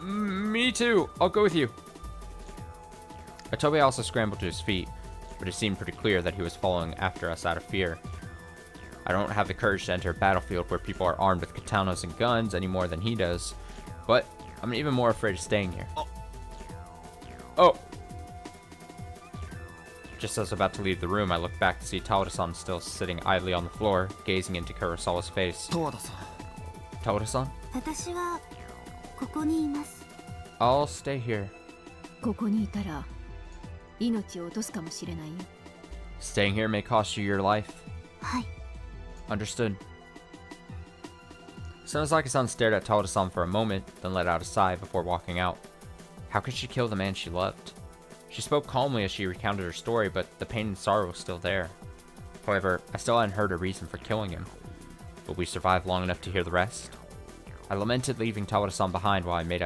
Me too. I'll go with you. Otobe also scrambled to his feet, but it seemed pretty clear that he was following after us out of fear. I don't have the courage to enter a battlefield where people are armed with katanas and guns any more than he does, but I'm even more afraid of staying here. Oh! Just as I was about to leave the room, I looked back to see Tawada-san still sitting idly on the floor, gazing into Kurosawa's face. 十和田さん Tawada-san? 私はここにいます。 I'll stay here. ここにいたら命を落とすかもしれないよ。 Staying here may cost you your life. はい。 Understood. Sonozaki-san stared at Tawada-san for a moment, then let out a sigh before walking out. How could she kill the man she loved? She spoke calmly as she recounted her story, but the pain and sorrow was still there. However, I still hadn't heard a reason for killing him. Would we survive long enough to hear the rest? I lamented leaving Tawada-san behind while I made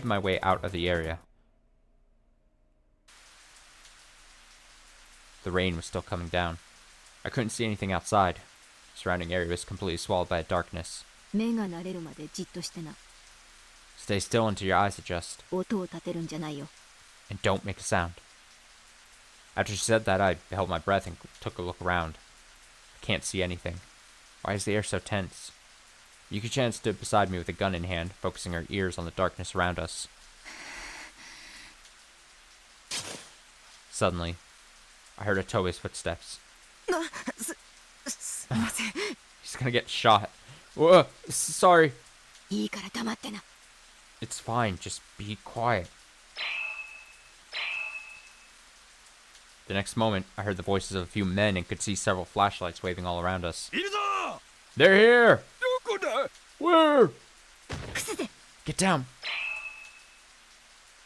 my way out of the area. The rain was still coming down. I couldn't see anything outside. The surrounding area was completely swallowed by darkness. 目が慣れるまでじっとしてな。 Stay still until your eyes adjust, 音を立てるんじゃないよ。 and don't make a sound. After she said that, I held my breath and took a look around. I can't see anything. Why is the air so tense? Yuki-chan stood beside me with a gun in hand, focusing her ears on the darkness around us. Suddenly, I heard Otobe's footsteps. すみません。 He's gonna get shot. Whoa, sorry. いいから黙ってな。 It's fine, just be quiet. The next moment, I heard the voices of a few men and could see several flashlights waving all around us. いるぞ They're here! どこだ Where? 伏せて。 Get down!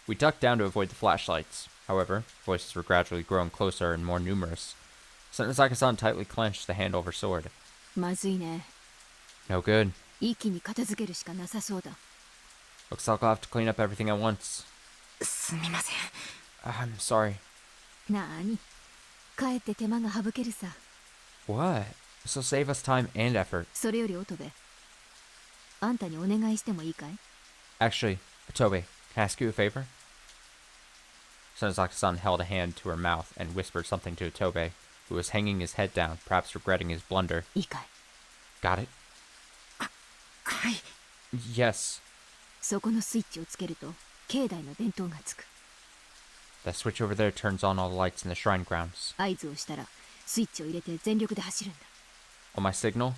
We ducked down to avoid the flashlights. However, voices were gradually growing closer and more numerous. Sonozaki-san tightly clenched the handle of her sword. まずいね。 No good. 一気に片付けるしかなさそうだ。 Looks like I'll have to clean up everything at once. すみません。 I'm sorry. なーに。かえって手間が省けるさ。 What? This will save us time and effort. それより乙部。あんたにお願いしてもいいかい？ Actually, Otobe, can I ask you a favor? Sonozaki-san held a hand to her mouth and whispered something to Otobe, who was hanging his head down, perhaps regretting his blunder. いいかい？ Got it? はい。 Yes. そこのスイッチをつけると境内の電灯がつく。 That switch over there turns on all the lights in the shrine grounds. 合図をしたらスイッチを入れて全力で走るんだ。 On my signal,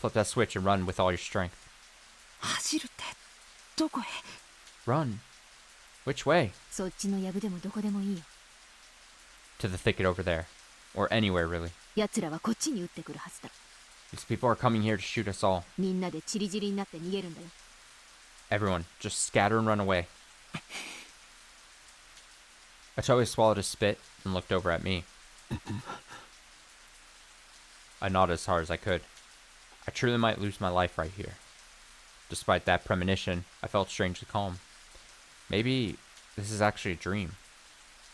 flip that switch and run with all your strength. 走るってどこへ？ Run? Which way? そっちの藪でもどこでもいいよ。 To the thicket over there. Or anywhere, really. 奴らはこっちに撃ってくるはずだ。 These people are coming here to shoot us all. みんなでチリチリになって逃げるんだよ。 Everyone, just scatter and run away. Otobe swallowed his spit and looked over at me. I nodded as hard as I could. I truly might lose my life right here. Despite that premonition, I felt strangely calm. Maybe this is actually a dream.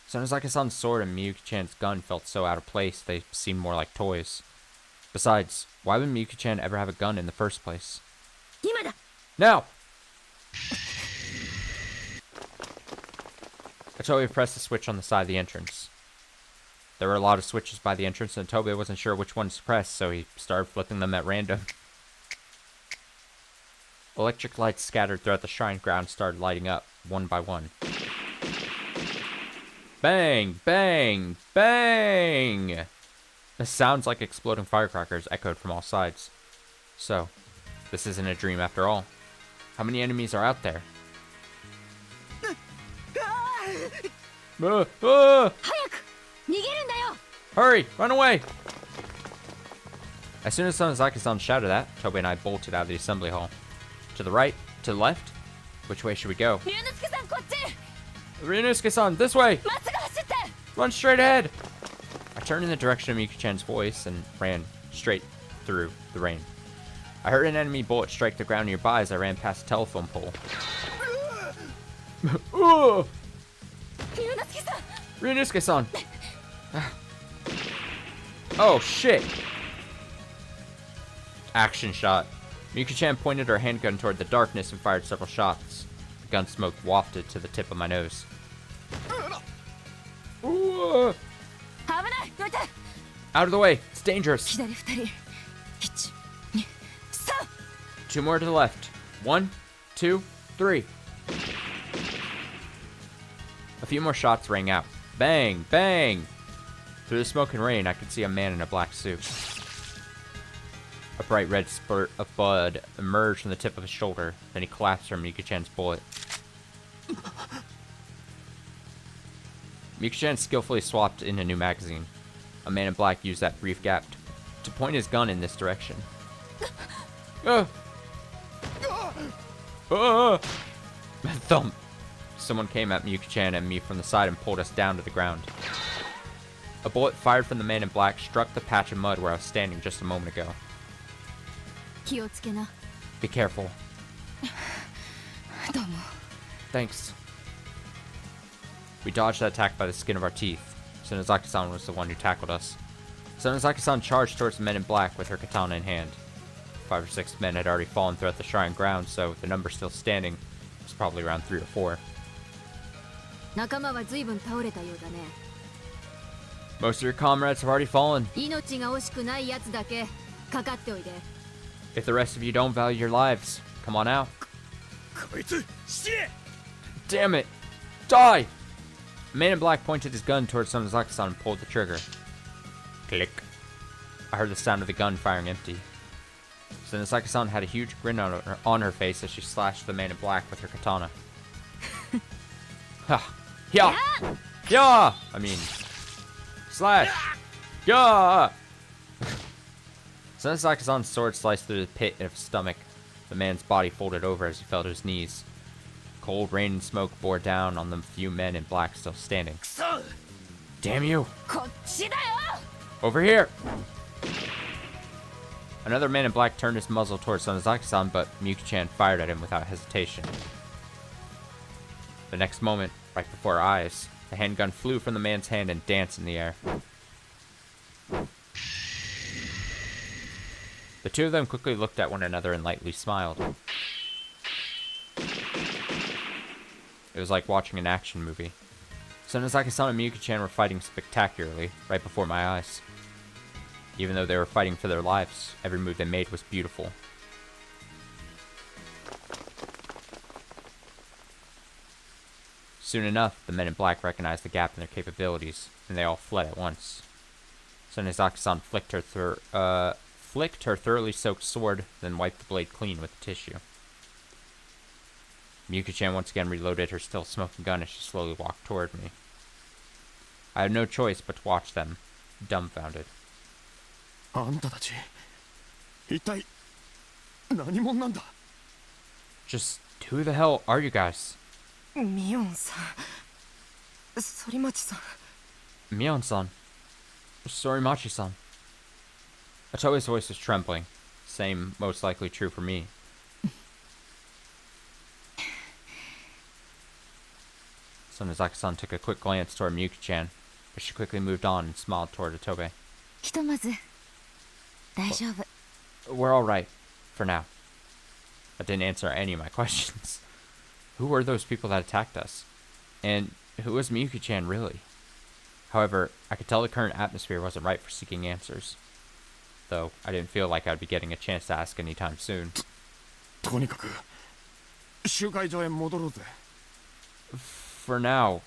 Sonozaki-san's sword and Miyuki-chan's gun felt so out of place they seemed more like toys. Besides, why would Miyuki-chan ever have a gun in the first place? 今だ Now! Otobe pressed the switch on the side of the entrance. There were a lot of switches by the entrance, and Otobe wasn't sure which one to press, so he started flipping them at random. Electric lights scattered throughout the shrine ground started lighting up, one by one. Bang! Bang! Bang! The sounds like exploding firecrackers echoed from all sides. So, this isn't a dream after all. How many enemies are out there? Ah! 早く逃げるんだよ Hurry! Run away! As soon as Sonozaki-san shouted that, Tobe and I bolted out of the assembly hall. To the right? To the left? Which way should we go? 龍之介さんこっち Ryunosuke-san, this way! まっすぐ走って Run straight ahead! I turned in the direction of Miyuki-chan's voice and ran straight through the rain. I heard an enemy bullet strike the ground nearby as I ran past a telephone pole. Ooh! 龍之介さん Ryunosuke-san! Oh, shit! Action shot. Miyuki-chan pointed her handgun toward the darkness and fired several shots. The gun smoke wafted to the tip of my nose. Ooh! 危ないどいて Out of the way! It's dangerous! 左2人1 2 3 Two more to the left. 1, 2, 3. A few more shots rang out. Bang! Bang! Through the smoke and rain, I could see a man in a black suit. A bright red spurt of blood emerged from the tip of his shoulder. Then he collapsed from Miyuki-chan's bullet. Miyuki-chan skillfully swapped in a new magazine. A man in black used that brief gap to point his gun in this direction. Thump! Someone came at Miyuki-chan and me from the side and pulled us down to the ground. A bullet fired from the man in black struck the patch of mud where I was standing just a moment ago. 気をつけな Be careful. どうも Thanks. We dodged that attack by the skin of our teeth. Sonozaki-san was the one who tackled us. Sonozaki-san charged towards the men in black with her katana in hand. 5 or 6 men had already fallen throughout the shrine ground, so the number still standing was probably around 3 or 4. 仲間は随分倒れたようだね Most of your comrades have already fallen. 命が惜しくないやつだけかかっておいで If the rest of you don't value your lives, come on out. こいつ死ね Damn it! Die! The man in black pointed his gun towards Sonozaki-san and pulled the trigger. Click. I heard the sound of the gun firing empty. Sonozaki-san had a huge grin on her face as she slashed the man in black with her katana. Ha! Yeah! Yeah! I mean... Slash! Yeah! Sonozaki-san's sword sliced through the pit of his stomach. The man's body folded over as he fell to his knees. Cold rain and smoke bore down on the few men in black still standing. Damn you! こっちだよ Over here! Another man in black turned his muzzle towards Sonozaki-san, but Miyuki-chan fired at him without hesitation. The next moment, right before our eyes, the handgun flew from the man's hand and danced in the air. The two of them quickly looked at one another and lightly smiled. It was like watching an action movie. Sonozaki-san and Miyuki-chan were fighting spectacularly, right before my eyes. Even though they were fighting for their lives, every move they made was beautiful. Soon enough, the men in black recognized the gap in their capabilities, and they all fled at once. Sonozaki-san flicked her thoroughly soaked sword, then wiped the blade clean with the tissue. Miyuki-chan once again reloaded her still smoking gun as she slowly walked toward me. I had no choice but to watch them, dumbfounded. あんたたち一体何者なんだ Just who the hell are you guys? ミオンさん反町さん Mion-san. Sorimachi-san. Otoe's voice was trembling. Same most likely true for me. Sonozaki-san took a quick glance toward Miyuki-chan, but she quickly moved on and smiled toward Otobe. ひとまず大丈夫。 We're alright. For now. That didn't answer any of my questions. Who were those people that attacked us? And who was Miyuki-chan really? However, I could tell the current atmosphere wasn't right for seeking answers. Though, I didn't feel like I'd be getting a chance to ask anytime soon. とにかく集会場へ戻ろうぜ。 For now,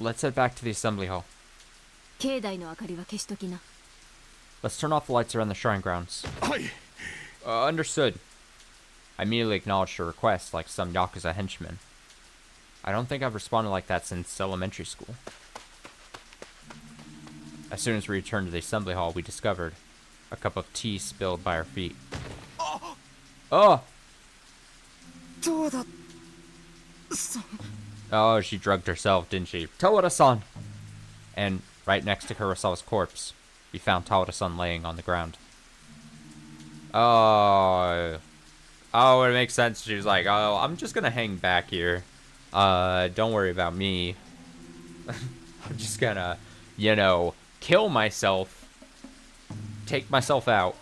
let's head back to the assembly hall. 境内の明かりは消しときな。 Let's turn off the lights around the shrine grounds. はい。 Understood. I immediately acknowledged her request like some Yakuza henchman. I don't think I've responded like that since elementary school. As soon as we returned to the assembly hall, we discovered a cup of tea spilled by our feet. Oh! どうだ。 Oh, she drugged herself, didn't she? Tawada-san! And right next to Kurosawa's corpse, we found Tawada-san laying on the ground. Oh, it makes sense. She was like, oh, I'm just gonna hang back here. Don't worry about me. I'm just gonna, you know, kill myself. Take myself out.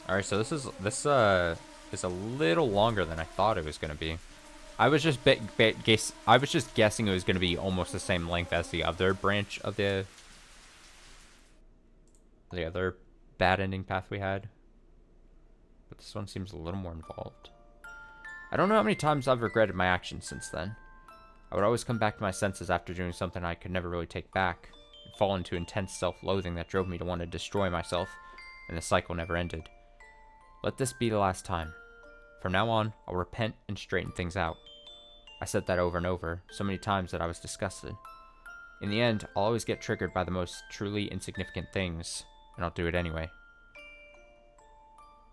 Alright, so this is a little longer than I thought it was gonna be. I was just guessing it was gonna be almost the same length as the other branch of the other bad ending path we had. But this one seems a little more involved. I don't know how many times I've regretted my actions since then. I would always come back to my senses after doing something I could never really take back, and fall into intense self-loathing that drove me to want to destroy myself, and the cycle never ended. Let this be the last time. From now on, I'll repent and straighten things out. I said that over and over, so many times that I was disgusted. In the end, I'll always get triggered by the most truly insignificant things, and I'll do it anyway.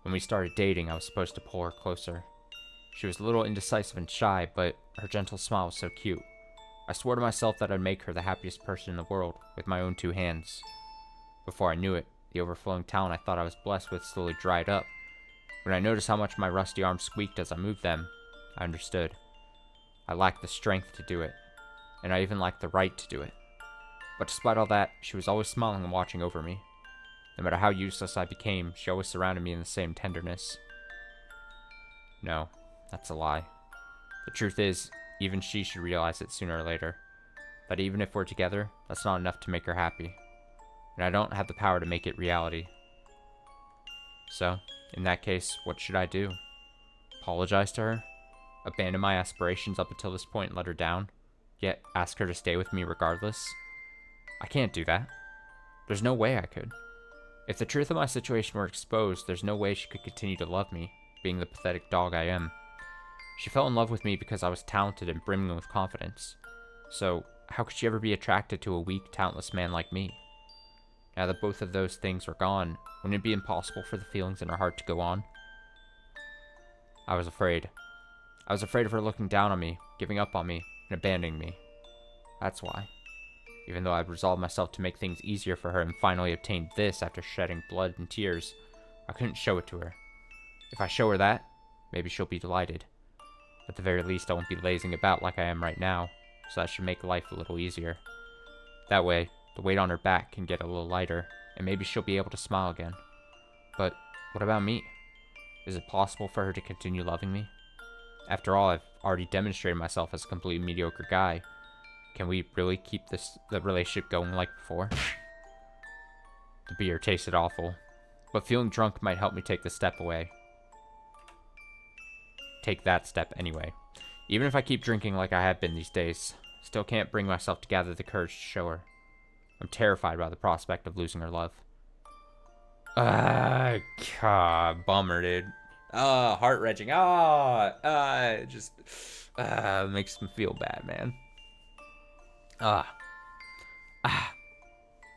When we started dating, I was supposed to pull her closer. She was a little indecisive and shy, but her gentle smile was so cute. I swore to myself that I'd make her the happiest person in the world, with my own 2 hands. Before I knew it, the overflowing talent I thought I was blessed with slowly dried up. When I noticed how much my rusty arms squeaked as I moved them, I understood. I lacked the strength to do it, and I even lacked the right to do it. But despite all that, she was always smiling and watching over me. No matter how useless I became, she always surrounded me in the same tenderness. No, that's a lie. The truth is, even she should realize it sooner or later. That even if we're together, that's not enough to make her happy. And I don't have the power to make it reality. So, in that case, what should I do? Apologize to her? Abandon my aspirations up until this point and let her down? Yet ask her to stay with me regardless? I can't do that. There's no way I could. If the truth of my situation were exposed, there's no way she could continue to love me, being the pathetic dog I am. She fell in love with me because I was talented and brimming with confidence. So, how could she ever be attracted to a weak, talentless man like me? Now that both of those things were gone, wouldn't it be impossible for the feelings in her heart to go on? I was afraid. I was afraid of her looking down on me, giving up on me, and abandoning me. That's why. Even though I'd resolved myself to make things easier for her and finally obtained this after shedding blood and tears, I couldn't show it to her. If I show her that, maybe she'll be delighted. At the very least, I won't be lazing about like I am right now, so that should make life a little easier. That way, the weight on her back can get a little lighter, and maybe she'll be able to smile again. But what about me? Is it possible for her to continue loving me? After all, I've already demonstrated myself as a completely mediocre guy. Can we really keep the relationship going like before? The beer tasted awful, but feeling drunk might help me take the step away. Take that step anyway. Even if I keep drinking like I have been these days, still can't bring myself to gather the courage to show her. I'm terrified by the prospect of losing her love. God, bummer, dude. Heart-wrenching. It just makes me feel bad, man.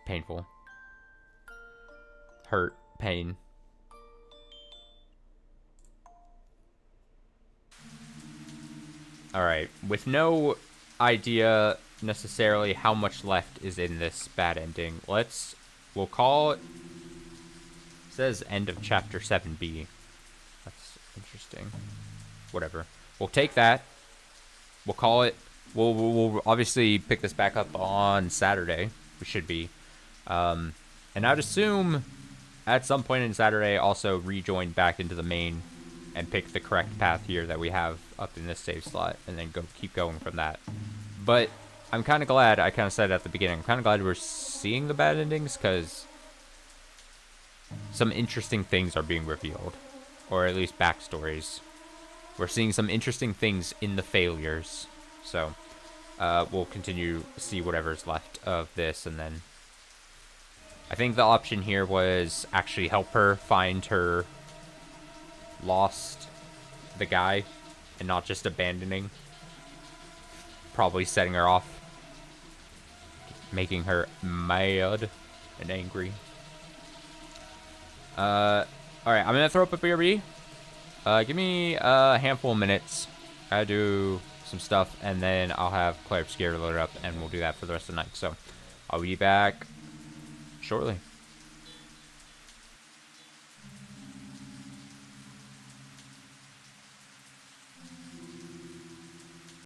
Painful. Hurt, pain. Alright, with no idea necessarily how much left is in this bad ending, we'll call it, says end of chapter 7b. That's interesting. Whatever. We'll take that. We'll call it we'll obviously pick this back up on Saturday. We should be. And I'd assume at some point in Saturday also rejoin back into the main and pick the correct path here that we have up in this save slot, and then keep going from that. But I'm kind of glad, I kind of said at the beginning, I'm kind of glad we're seeing the bad endings, because some interesting things are being revealed, or at least backstories. We're seeing some interesting things in the failures, so we'll continue to see whatever's left of this, and then I think the option here was actually help her find her the guy, and not just abandoning, probably setting her off, making her mad and angry. Alright, I'm gonna throw up a BRB. Give me a handful of minutes. I do some stuff, and then I'll have Claire Obscure loaded up, and we'll do that for the rest of the night. So I'll be back shortly.